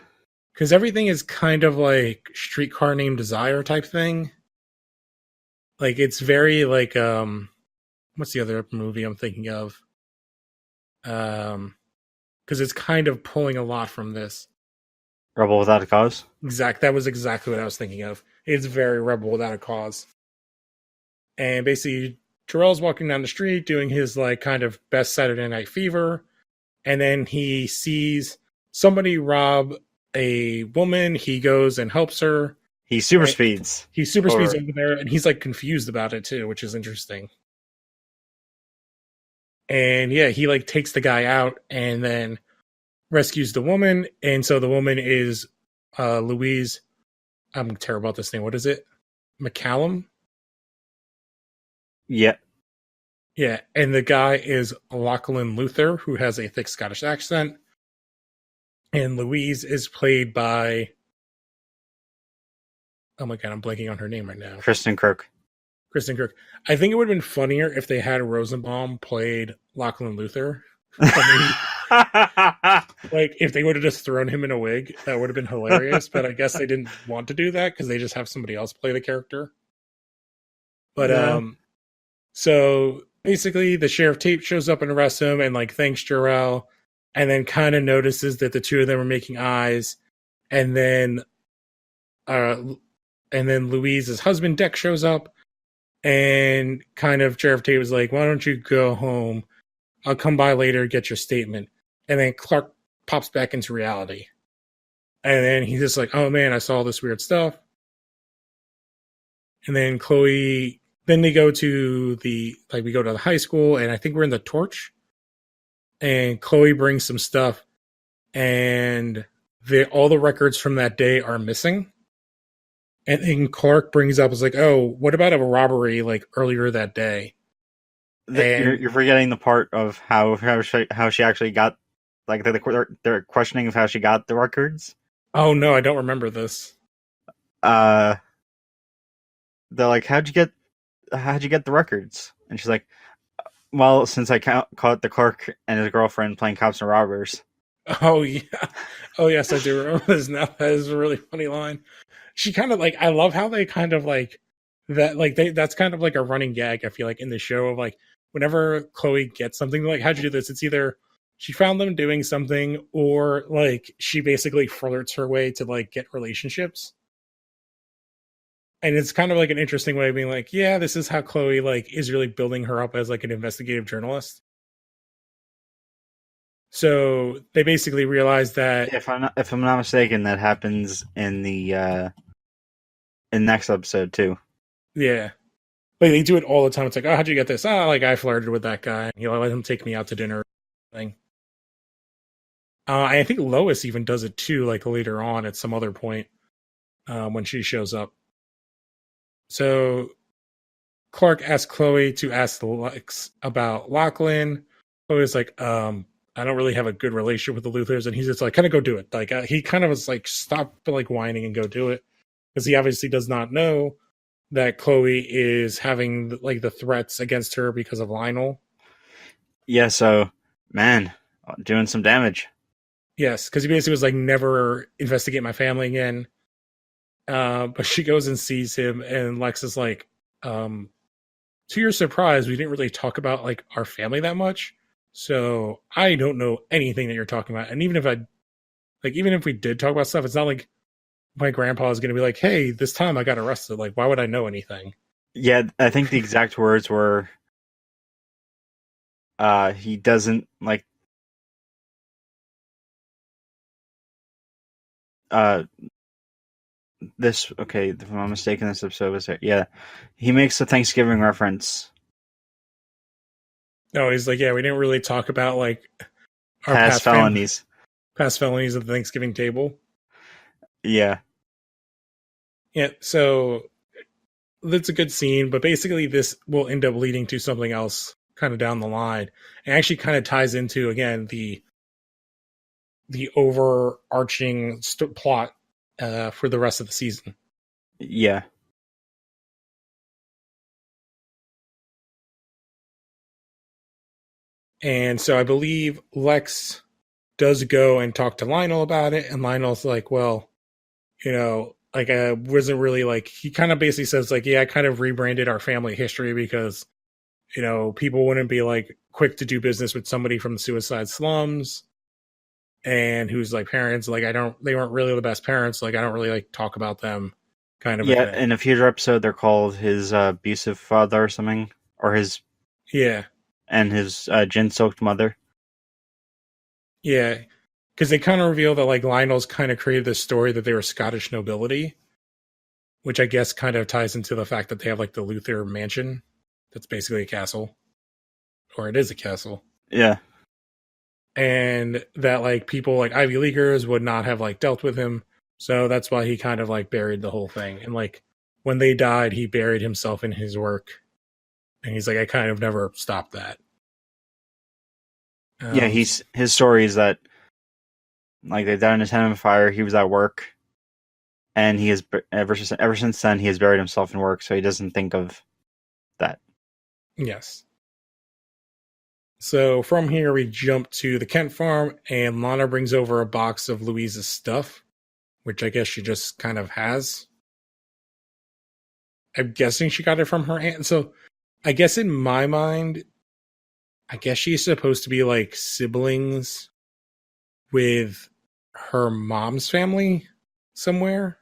Because everything is kind of like Streetcar Named Desire type thing. Like, it's very like, what's the other movie I'm thinking of? Because it's kind of pulling a lot from this. Rebel Without a Cause? That was exactly what I was thinking of. It's very Rebel Without a Cause. And basically, Jor-El's walking down the street doing his like kind of best Saturday Night Fever. And then he sees somebody rob a woman. He goes and helps her. He super speeds. He super speeds over there, and he's like confused about it too, which is interesting. And yeah, he like takes the guy out and then rescues the woman. And so the woman is Louise. I'm terrible at this name. What is it? McCallum? Yeah. Yeah. And the guy is Lachlan Luthor, who has a thick Scottish accent. And Louise is played by... Oh my god, I'm blanking on her name right now. Kristen Kirk. I think it would have been funnier if they had Rosenbaum played Lachlan Luthor. Like, if they would have just thrown him in a wig, that would have been hilarious. But I guess they didn't want to do that because they just have somebody else play the character. But so basically, the Sheriff Tate shows up and arrests him, and like thanks Jor-El, and then kind of notices that the two of them are making eyes, and then Louise's husband Dex shows up, and kind of Sheriff Tate was like, "Why don't you go home? I'll come by later, get your statement." And then Clark pops back into reality. And then he's just like, "Oh man, I saw this weird stuff." And then Chloe, then they go to we go to the high school, and I think we're in the Torch. And Chloe brings some stuff, and all the records from that day are missing. And then Clark brings up, is like, oh, what about a robbery like earlier that day? You're forgetting the part of how she actually got, like, they're questioning of how she got the records. Oh no, I don't remember this. They're like, how'd you get the records? And she's like, well, since I caught the clerk and his girlfriend playing cops and robbers. Oh yeah, oh yes, I do remember this now. That is a really funny line. She kind of like, I love how they kind of like that, like that's kind of like a running gag, I feel like, in the show of like, whenever Chloe gets something, like, how'd you do this? It's either she found them doing something, or like she basically flirts her way to like get relationships. And it's kind of like an interesting way of being like, yeah, this is how Chloe like is really building her up as like an investigative journalist. So they basically realize that, If I'm not mistaken, that happens in the next episode too. yeah, like they do it all the time. It's like, oh, how'd you get this? Oh, like I flirted with that guy. You know, I let him take me out to dinner. Thing. I think Lois even does it too, like later on at some other point when she shows up. So Clark asks Chloe to ask Lex about Lachlan. Chloe's like, I don't really have a good relationship with the Luthors, and he's just like, kind of go do it. Like he kind of was like, stop like whining and go do it, because he obviously does not know that Chloe is having like the threats against her because of Lionel. Yeah, so man, doing some damage. Yes, because he basically was like, never investigate my family again. But she goes and sees him, and Lex is like, to your surprise, we didn't really talk about like our family that much. So I don't know anything that you're talking about. And even if we did talk about stuff, it's not like my grandpa is going to be like, hey, this time I got arrested. Like, why would I know anything? Yeah, I think the exact words were, he doesn't like, this, okay, if I'm not mistaken, this episode was there. Yeah, he makes the Thanksgiving reference. No, he's like, yeah, we didn't really talk about like our Past felonies. Past felonies at the Thanksgiving table. Yeah. Yeah, so that's a good scene, but basically this will end up leading to something else kind of down the line. And actually kind of ties into, again, the overarching plot for the rest of the season. Yeah. And so I believe Lex does go and talk to Lionel about it, and Lionel's like, well, you know, like I wasn't really like, he kind of basically says like, yeah, I kind of rebranded our family history because, you know, people wouldn't be like quick to do business with somebody from the suicide slums and who's like parents, like they weren't really the best parents, like I don't really like talk about them, kind of. Yeah, in a future episode they're called his abusive father or something, or his and his gin-soaked mother. Yeah, because they kind of reveal that like Lionel's kind of created this story that they were Scottish nobility, which I guess kind of ties into the fact that they have like the Luthor mansion that's basically a castle, or it is a castle. Yeah. And that like people like Ivy Leaguers would not have like dealt with him, so that's why he kind of like buried the whole thing. And like when they died, he buried himself in his work, and he's like, I kind of never stopped that. Yeah, his story is that like they died in a tenement fire. He was at work, and he has ever since then he has buried himself in work, so he doesn't think of that. Yes. So from here we jump to the Kent farm, and Lana brings over a box of Louise's stuff, which I guess she just kind of has. I'm guessing she got it from her aunt. So I guess in my mind, I guess she's supposed to be like siblings with her mom's family somewhere,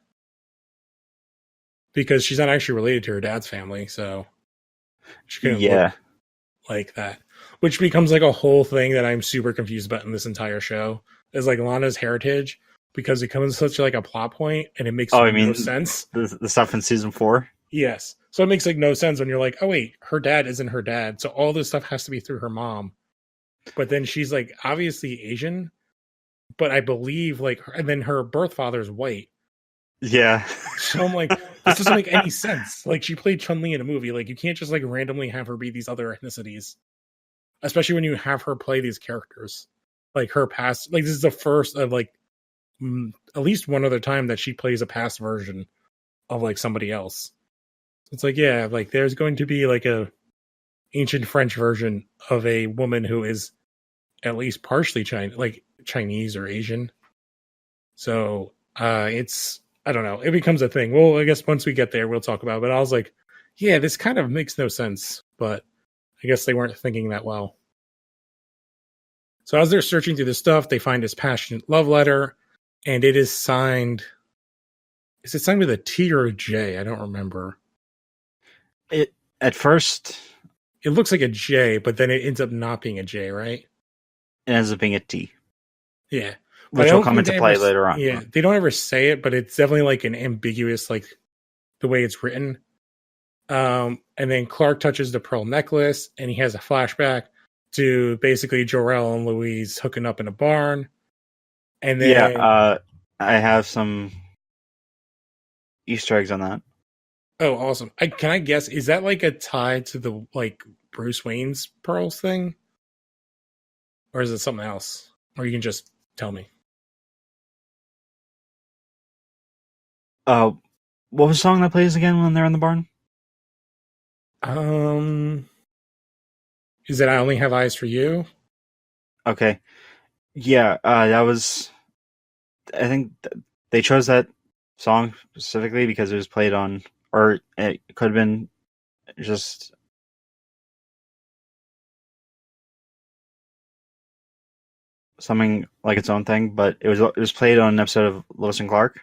because she's not actually related to her dad's family, so she couldn't look like that. Which becomes like a whole thing that I'm super confused about in this entire show, is like Lana's heritage, because it comes such like a plot point and it makes no sense. The stuff in season 4? Yes. So it makes like no sense when you're like, oh wait, her dad isn't her dad. So all this stuff has to be through her mom. But then she's like obviously Asian, but I believe like, and then her birth father is white. Yeah. So I'm like, this doesn't make any sense. Like she played Chun Li in a movie. Like you can't just like randomly have her be these other ethnicities, especially when you have her play these characters. Like her past, like this is the first of like at least one other time that she plays a past version of like somebody else. It's like, yeah, like there's going to be like a ancient French version of a woman who is at least partially Chinese, like Chinese or Asian. So it's, I don't know, it becomes a thing. Well, I guess once we get there, we'll talk about it. But I was like, yeah, this kind of makes no sense. But I guess they weren't thinking that well. So as they're searching through this stuff, they find this passionate love letter, and it is signed. Is it signed with a T or a J? I don't remember. It at first It looks like a J, but then it ends up not being a J, right? it ends up being a T, Yeah. But which I will don't come think into they play ever, later on. yeah, they don't ever say it, but it's definitely like an ambiguous, like the way it's written. And then Clark touches the pearl necklace, and he has a flashback to basically Jor-El and Louise hooking up in a barn. And then, Yeah, I have some Easter eggs on that. oh, awesome! Can I guess? Is that like a tie to the like Bruce Wayne's pearls thing, or is it something else? Or you can just tell me. What was the song that plays again when they're in the barn? Is it "I Only Have Eyes for You"? Okay, yeah, that was. I think they chose that song specifically because it was played on, or it could have been just something like its own thing, but it was played on an episode of Lois and Clark,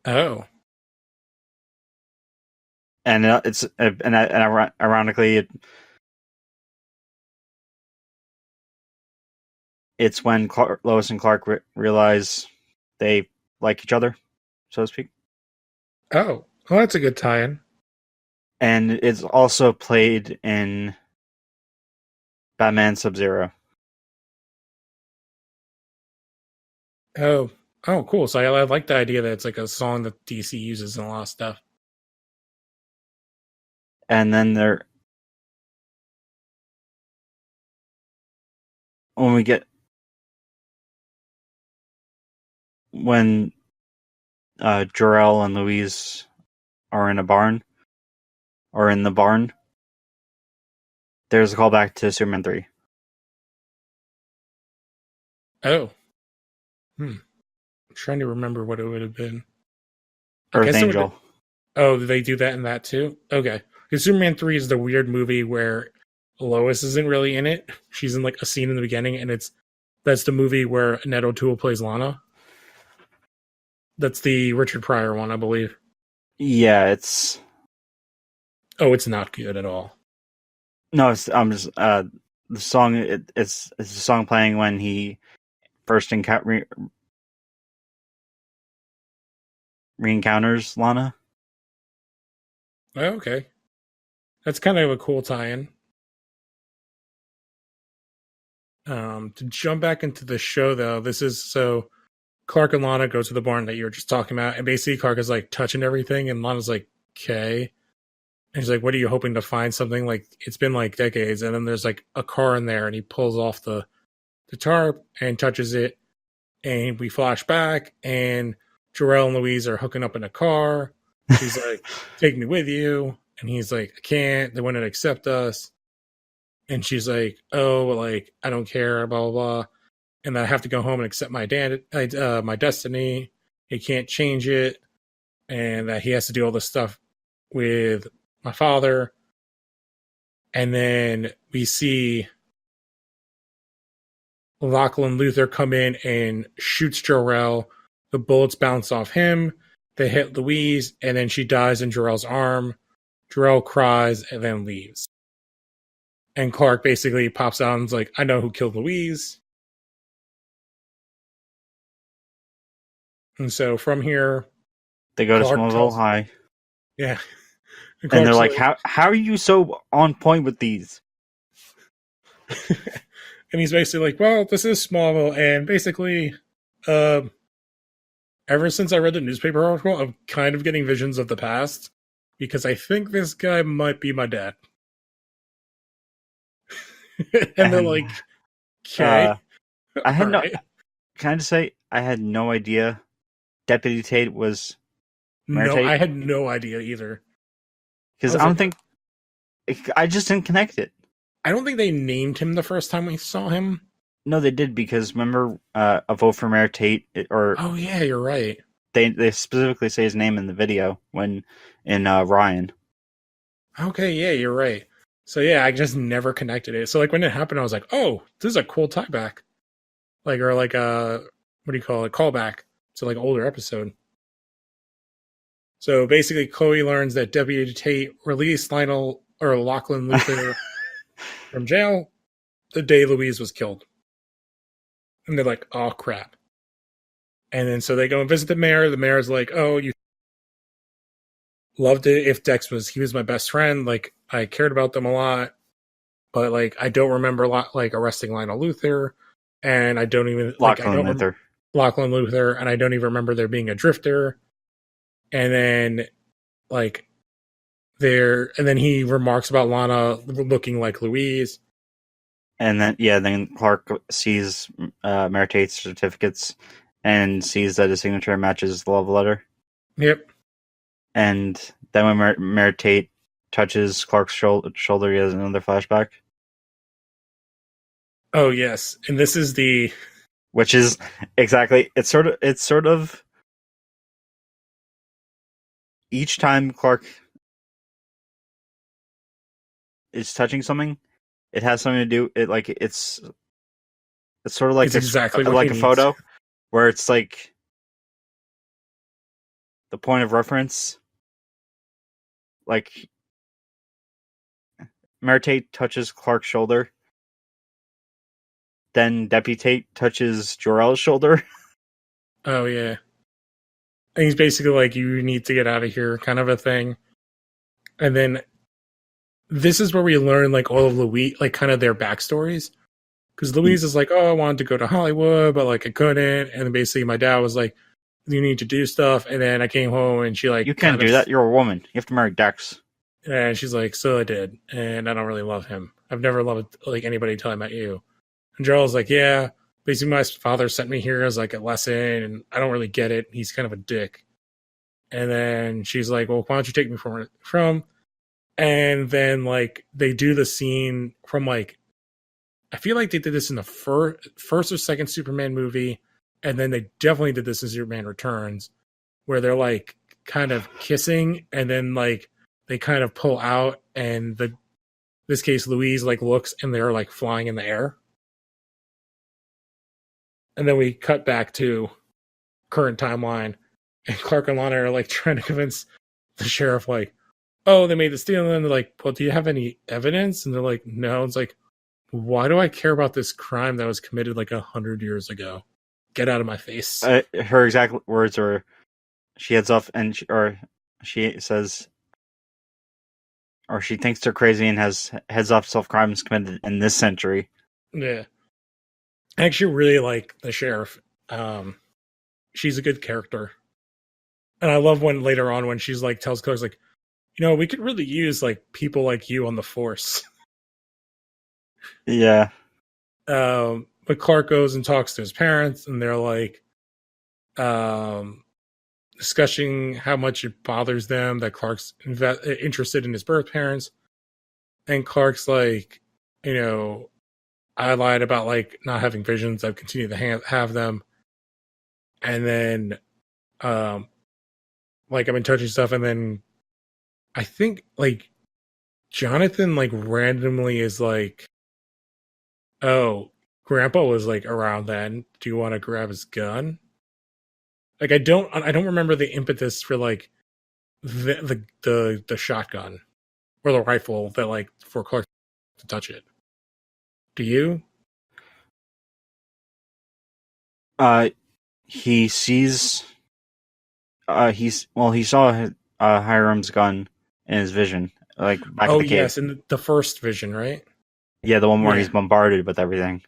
Oh, and ironically, it's when Lois and Clark realize they like each other, so to speak, oh, well, that's a good tie-in. and it's also played in Batman Sub-Zero. Oh, oh, cool. So I like the idea that it's like a song that DC uses in a lot of stuff. And then when we get when Jor-El and Louise are in a barn or in the barn, there's a callback to Superman 3. Oh, I'm trying to remember what it would have been. I Earth guess it Angel. Oh, did they do that in that too? Okay. Because Superman 3 is the weird movie where Lois isn't really in it. She's in like a scene in the beginning, and that's the movie where Annette O'Toole plays Lana. That's the Richard Pryor one, I believe. Yeah, it's Oh, it's not good at all. no, it's just the song. It's a song playing when he first re-encounters Lana. Oh, okay. That's kind of a cool tie-in. To jump back into the show though, this is so Clark and Lana go to the barn that you were just talking about, and basically Clark is like touching everything, and Lana's like, okay. And he's like, what are you hoping to find? Something like it's been like decades, and then there's like a car in there, and he pulls off the tarp and touches it, and we flash back, and Jor-El and Louise are hooking up in a car. She's like, take me with you. And he's like, I can't. They wouldn't accept us. And she's like, oh, like, I don't care, blah, blah, blah. And I have to go home and accept my my destiny. He can't change it. And that he has to do all this stuff with my father. And then we see Lachlan Luthor come in and shoots Jor-El. The bullets bounce off him. They hit Louise, and then she dies in Jor-El's arm. Jor-El cries and then leaves. And Clark basically pops out and is like, I know who killed Louise. And so from here, They go to Clark Smallville tells- High. Yeah. And they're Clark's like, how are you so on point with these? and he's basically like, well, this is Smallville, and basically, uh, ever since I read the newspaper article, I'm kind of getting visions of the past because I think this guy might be my dad. And they're And like, okay, I had all no. right. Can I just say I had no idea Deputy Tate was Mayor No, Tate I had no idea either. I because was I don't like, think I just didn't connect it. I don't think they named him the first time we saw him. No, they did because remember a vote for Mayor Tate, or Oh yeah, you're right. they specifically say his name in the video when in Ryan. Okay, yeah, you're right. So yeah, I just never connected it. So like when it happened, I was like, oh, this is a cool tieback. Like or like a what do you call it? Callback to like older episode. So basically Chloe learns that Deputy Tate released Lionel or Lachlan Luthor from jail the day Louise was killed. And they're like, oh crap. And then so they go and visit the mayor. The mayor's like, oh, you loved it if Dex was he was my best friend. Like I cared about them a lot. But like I don't remember like arresting Lionel Luthor. And I don't even like I Lachlan don't Luthor. Lachlan Luthor, and I don't even remember there being a drifter. And then like and then he remarks about Lana looking like Louise. And then Clark sees Mayor Tate's certificates and sees that his signature matches the love letter. Yep. And then when Mayor Tate touches Clark's shoulder, he has another flashback. Oh yes, and this is Which is exactly it's sort of each time Clark is touching something, it has something to do. It's sort of like it's exactly what like he a needs. photo where it's like the point of reference. Like Mayor Tate touches Clark's shoulder, then Deputy Tate touches Jor-El's shoulder. Oh yeah, and he's basically like, "You need to get out of here," kind of a thing. And then this is where we learn like all of Louise, like kind of their backstories. Because Louise is like, "Oh, I wanted to go to Hollywood, but like I couldn't." And then basically my dad was like, "You need to do stuff." And then I came home and she like, You can't do that. You're a woman. You have to marry Dex. And she's like, "So I did, and I don't really love him. I've never loved like anybody until I met you." And Joel's like, "Yeah, basically my father sent me here as like a lesson, and I don't really get it. He's kind of a dick." And then she's like, "Well, why don't you take me from?" And then like they do the scene from like I feel like they did this in the first or second Superman movie, and then they definitely did this in Superman Returns, where they're like kind of kissing, and then like they kind of pull out, and this case Louise like looks, and they're like flying in the air, and then we cut back to current timeline, and Clark and Lana are like trying to convince the sheriff like, oh, they made the steal, and they're like, well, do you have any evidence? And they're like, no. It's like, why do I care about this crime that was committed like 100 years ago? Get out of my face. Her exact words are, she heads off and she says, or she thinks they're crazy and heads off crimes committed in this century. Yeah. I actually really like the sheriff. She's a good character. And I love when later on when she's like tells Clark like, we could really use like people like you on the force. Yeah. But Clark goes and talks to his parents, and they're like discussing how much it bothers them that Clark's interested in his birth parents. And Clark's like, I lied about like not having visions. I've continued to have them. And then, like I've been touching stuff, and then I think like Jonathan like randomly is like, oh, Grandpa was like around then. Do you want to grab his gun? Like I don't remember the impetus for like the shotgun or the rifle that like for Clark to touch it. Do you? He sees. He saw Hiram's gun in his vision, like back at Oh the cave. yes, in the first vision, right? Yeah, the one where Yeah. he's bombarded with everything,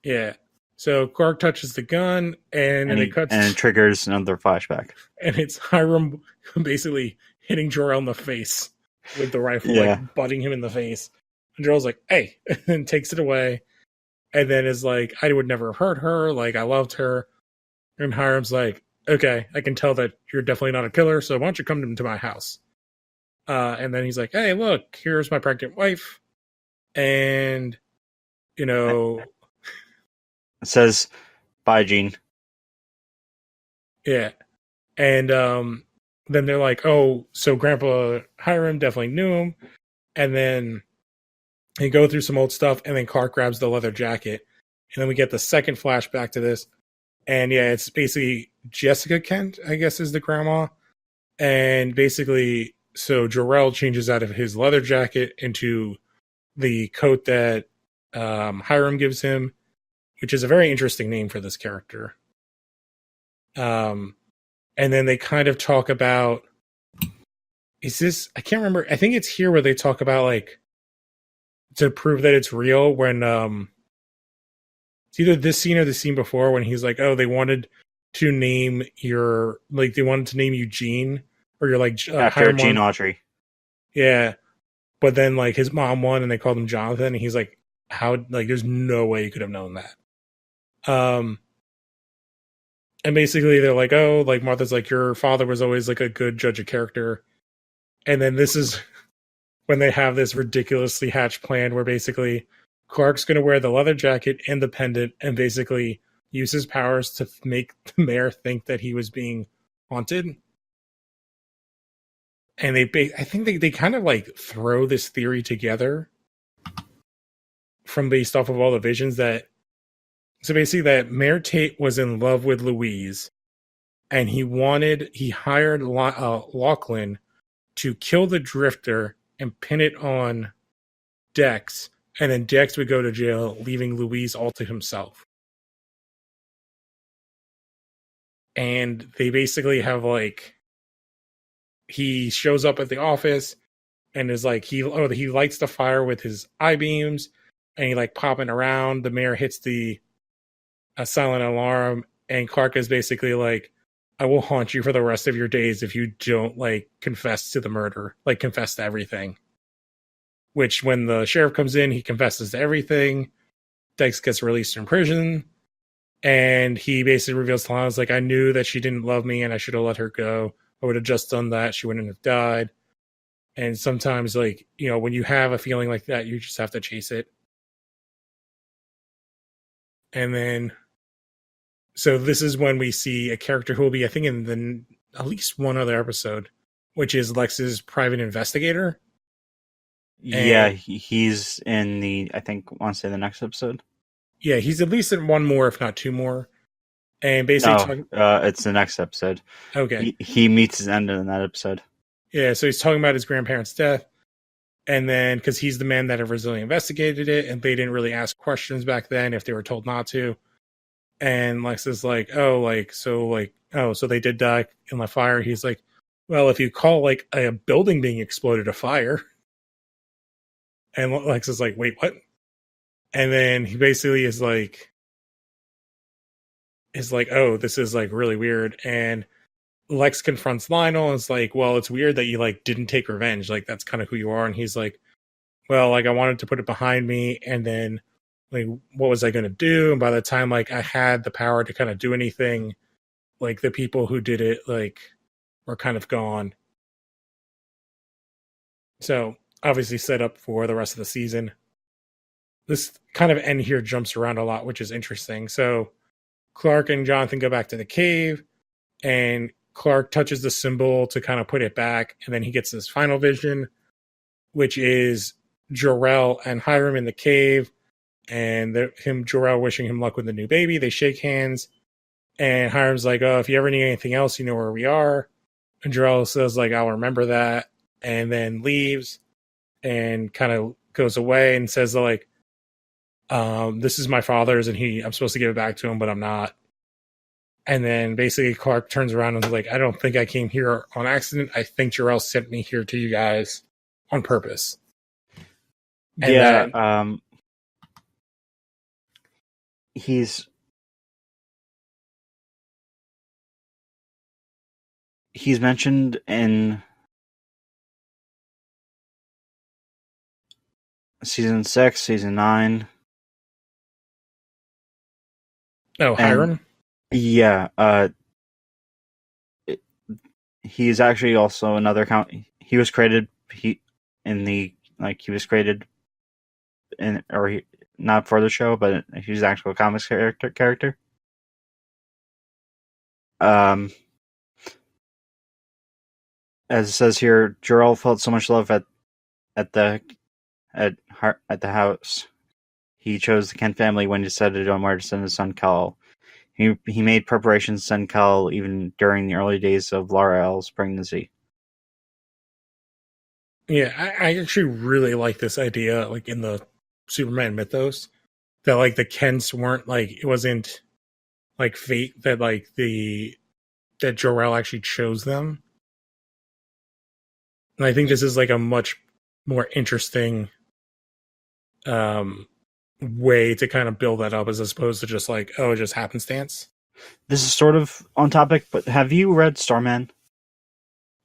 Yeah. So Clark touches the gun, and then it cuts, and it triggers another flashback. and it's Hiram basically hitting Jor-El in the face with the rifle, Yeah. like butting him in the face. And Jor-El's like, "Hey," and takes it away, and then is like, "I would never have hurt her. Like I loved her." And Hiram's like, "Okay, I can tell that you're definitely not a killer. So why don't you come to my house?" And then he's like, "Hey, look, here's my pregnant wife," and you know, It says, "Bye, Gene." yeah. And then they're like, "Oh, so Grandpa Hiram definitely knew him." And then they go through some old stuff, and then Clark grabs the leather jacket, and then we get the second flashback to this. And yeah, it's basically Jessica Kent, I guess, is the grandma. And basically, so Jor-El changes out of his leather jacket into the coat that Hiram gives him, which is a very interesting name for this character. And then they kind of talk about, is this, I can't remember, I think it's here where they talk about, like, to prove that it's real, when it's either this scene or the scene before, when he's like, oh, they wanted to name your, like, they wanted to name you Gene, or you're like After Hiram Gene won. Autry. Yeah, but then like his mom won, and they called him Jonathan, and he's like, how, like, there's no way you could have known that. And basically they're like, oh, like Martha's like, your father was always like a good judge of character. And then this is when they have this ridiculously hatched plan where basically Clark's going to wear the leather jacket and the pendant and basically use his powers to make the mayor think that he was being haunted. And I think they kind of like throw this theory together from based off of all the visions that, so basically that Mayor Tate was in love with Louise, and he hired Lachlan to kill the Drifter and pin it on Dex, and then Dex would go to jail, leaving Louise all to himself. And they basically have like, he shows up at the office and is like, he lights the fire with his eye beams, and he like popping around. The mayor hits a silent alarm, and Clark is basically like, I will haunt you for the rest of your days if you don't like confess to the murder, like confess to everything. Which when the sheriff comes in, he confesses to everything. Dex gets released from prison, and he basically reveals to Lana's like, I knew that she didn't love me and I should have let her go. I would have just done that. She wouldn't have died. And sometimes, like, you know, when you have a feeling like that, you just have to chase it. And then, so this is when we see a character who will be, I think, in at least one other episode, which is Lex's private investigator. Yeah, he's in the, I think, I want to say the next episode. Yeah, he's at least in one more, if not two more. And basically, it's the next episode. Okay. He meets his end in that episode. Yeah, so he's talking about his grandparents' death. And then, because he's the man that originally investigated it, and they didn't really ask questions back then if they were told not to. And Lex is like, so they did die in the fire. He's like, well, if you call like a building being exploded a fire. And Lex is like, wait, what? And then he basically is like, oh, this is like really weird. And Lex confronts Lionel and is like, well, it's weird that you like didn't take revenge. Like, that's kind of who you are. And he's like, well, like, I wanted to put it behind me. And then, like, what was I going to do? And by the time, like, I had the power to kind of do anything, like, the people who did it, like, were kind of gone. So, obviously set up for the rest of the season. This kind of end here jumps around a lot, which is interesting. So, Clark and Jonathan go back to the cave, and Clark touches the symbol to kind of put it back, and then he gets this final vision, which is Jor-El and Hiram in the cave, and Jor-El wishing him luck with the new baby. They shake hands, and Hiram's like, oh, if you ever need anything else, you know where we are. And Jor-El says, like, I'll remember that, and then leaves and kind of goes away and says, like, this is my father's, and I'm supposed to give it back to him, but I'm not. And then basically Clark turns around and is like, I don't think I came here on accident. I think Jor-El sent me here to you guys on purpose. And Yeah, then, he's mentioned in season 6, season 9. oh, Hiram? Yeah, he's actually also another count. He was created he was created in, or he, not for the show, but he's an actual comics character. As it says here, Jor-El felt so much love at the house. He chose the Kent family when he decided on where to send his son Kal. He made preparations to send Kal even during the early days of Lar-El's pregnancy. Yeah, I actually really like this idea, like in the Superman mythos, that like the Kents weren't like, it wasn't like fate, that like that Jor-El actually chose them. And I think this is like a much more interesting way to kind of build that up as opposed to just like, oh, it just happenstance. This is sort of on topic, but have you read Starman?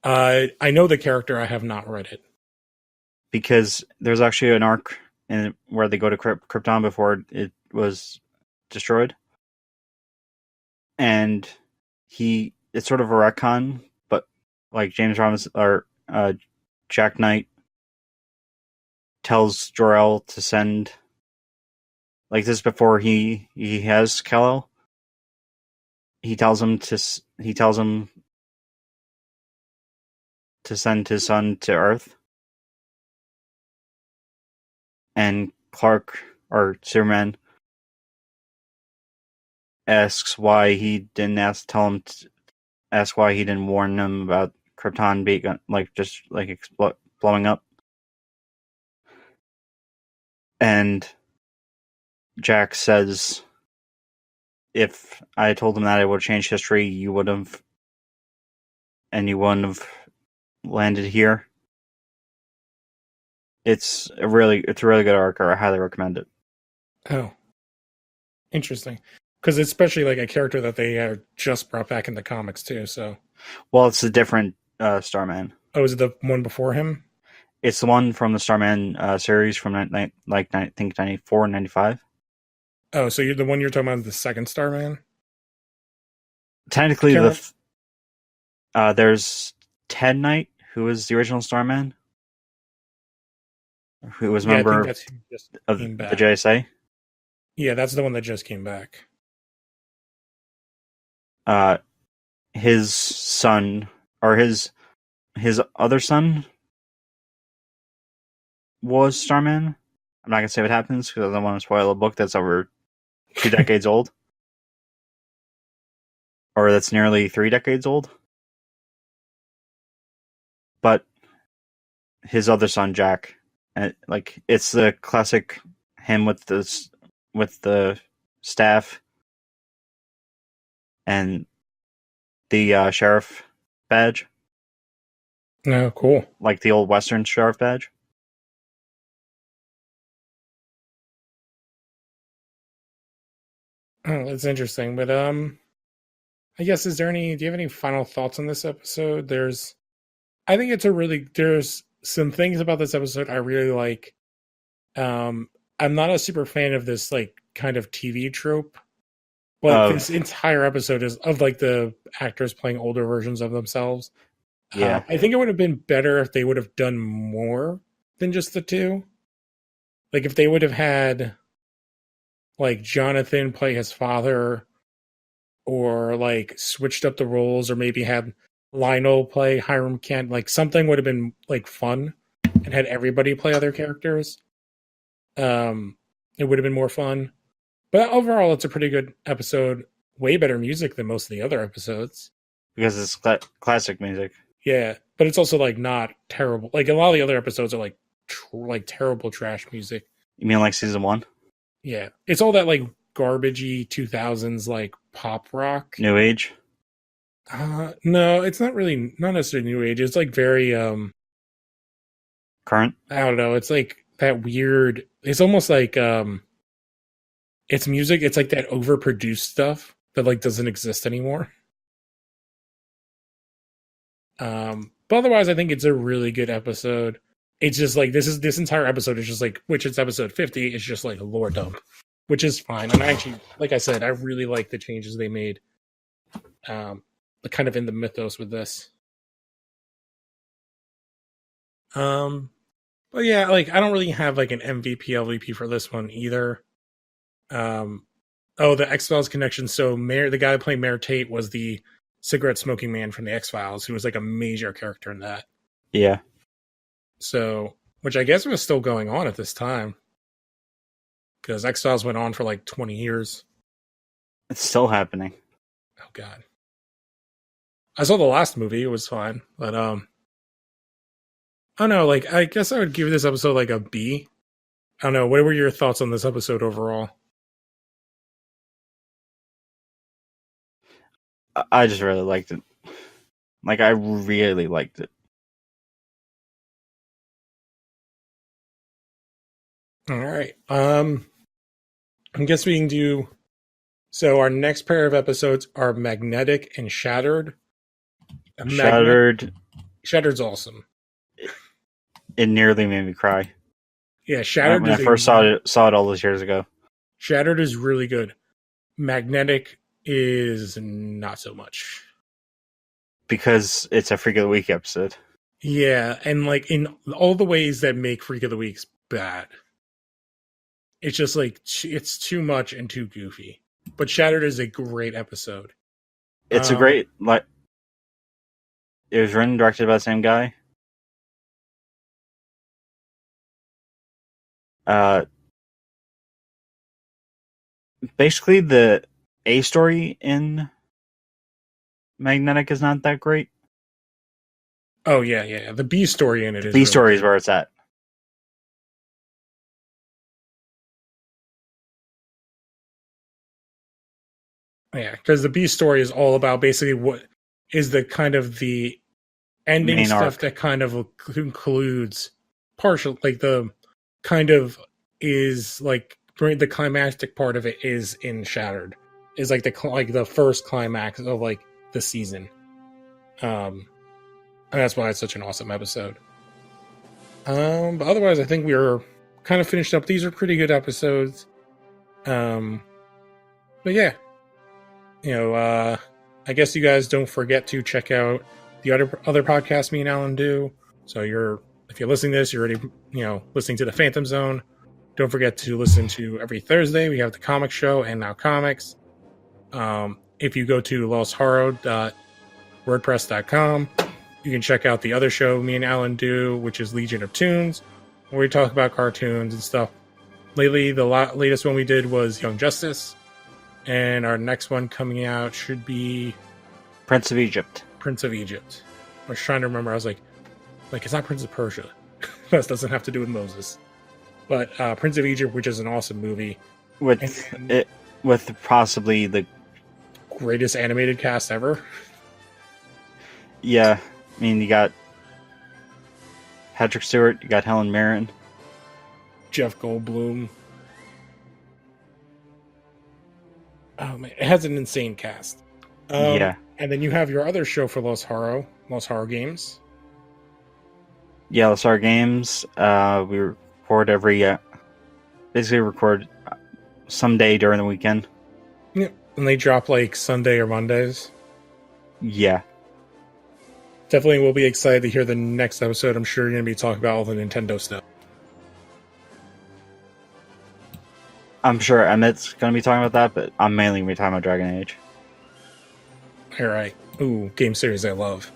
I know the character, I have not read it. Because there's actually an arc where they go to Krypton before it was destroyed. And it's sort of a retcon, but like James Robinson or Jack Knight tells Jor-El to send, like this before he has Kal-El. He tells him to send his son to Earth. And Clark, or Superman, asks why he didn't ask why he didn't warn them about Krypton being blowing up. And Jack says, if I told him that it would change history, you wouldn't have landed here. It's a really good arc. I highly recommend it. Oh, interesting. Because especially like a character that they just brought back in the comics too. So, well, it's a different Starman. Oh, is it the one before him? It's the one from the Starman series from I think 94 and 95. Oh, so you're the one you're talking about, the second Starman? Technically, there's Ted Knight, who was the original Starman, who was a member of the JSA. Yeah, that's the one that just came back. His son, or his other son, was Starman. I'm not gonna say what happens because I don't want to spoil a book that's over 2 decades old, or that's nearly 3 decades old. But his other son, Jack, like it's the classic him with the staff and the sheriff badge. No, cool. Like the old Western sheriff badge. Oh, that's interesting. But I guess do you have any final thoughts on this episode? I think there's some things about this episode I really like. I'm not a super fan of this like kind of TV trope, but this entire episode is of like the actors playing older versions of themselves. Yeah, I think it would have been better if they would have done more than just the two. Like if they would have had like Jonathan play his father, or like switched up the roles, or maybe had Lionel play Hiram Kent. Like something would have been like fun, and had everybody play other characters. It would have been more fun. But overall, it's a pretty good episode. Way better music than most of the other episodes. Because it's classic music. Yeah, but it's also like not terrible. Like a lot of the other episodes are like terrible trash music. You mean like season 1? Yeah, it's all that like garbagey 2000s like pop rock. New Age. No, it's not necessarily new age. It's like very Current. I don't know. It's like that weird. It's almost like it's music. It's like that overproduced stuff that like doesn't exist anymore. But otherwise, I think it's a really good episode. It's just like this entire episode is just like, which it's episode 50. It's just like a lore dump, which is fine. And I actually, like I said, I really like the changes they made. Kind of in the mythos with this. But yeah, like I don't really have like an MVP LVP for this one either. The X-Files connection. So the guy playing Mayor Tate was the cigarette smoking man from the X-Files, who was like a major character in that. Yeah. So, which I guess was still going on at this time, because X-Files went on for like 20 years. It's still happening. Oh God. I saw the last movie. It was fine, but I don't know. Like, I guess I would give this episode like a B. I don't know. What were your thoughts on this episode overall? I just really liked it. Like, I really liked it. All right. I guess we can do. So our next pair of episodes are Magnetic and Shattered. Shattered's awesome. It nearly made me cry. Yeah, Shattered. When I first saw it all those years ago. Shattered is really good. Magnetic is not so much. Because it's a Freak of the Week episode. Yeah, and like in all the ways that make Freak of the Weeks bad. It's just like, it's too much and too goofy. But Shattered is a great episode. It's a great, like, it was written and directed by the same guy. Basically, the A story in Magnetic is not that great. Oh, yeah. The B story in it is. B story is where it's at. Yeah, because the B story is all about basically what is the kind of the ending Main stuff arc. that kind of includes partial, like the kind of is like the climactic part of it is in Shattered, is like the first climax of like the season, and that's why it's such an awesome episode. But otherwise, I think we are kind of finished up. These are pretty good episodes. But yeah. I guess you guys don't forget to check out the other podcasts me and Alan do. So if you're listening to this, you're already, listening to the Phantom Zone. Don't forget to listen to every Thursday. We have the comic show and now comics. If you go to losthorror.wordpress.com, you can check out the other show me and Alan do, which is Legion of Tunes, where we talk about cartoons and stuff. Lately, the latest one we did was Young Justice. And our next one coming out should be Prince of Egypt. I was trying to remember. I was like it's not Prince of Persia. That doesn't have to do with Moses. But Prince of Egypt, which is an awesome movie. With possibly the greatest animated cast ever. Yeah. I mean, you got Patrick Stewart, you got Helen Mirren. Jeff Goldblum. Oh man, it has an insane cast. Yeah. And then you have your other show for Los Horror Games. Yeah, Los Horror Games. We record basically record someday during the weekend. Yeah, and they drop like Sunday or Mondays. Yeah. Definitely will be excited to hear the next episode. I'm sure you're going to be talking about all the Nintendo stuff. I'm sure Emmett's going to be talking about that, but I'm mainly going to be talking about Dragon Age. Alright. Ooh, game series I love.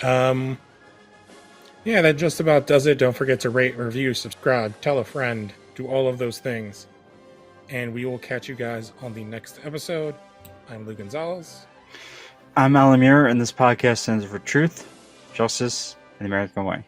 Yeah, that just about does it. Don't forget to rate, review, subscribe, tell a friend, do all of those things. And we will catch you guys on the next episode. I'm Lou Gonzalez. I'm Alan Muir, and this podcast stands for truth, justice, and the American way.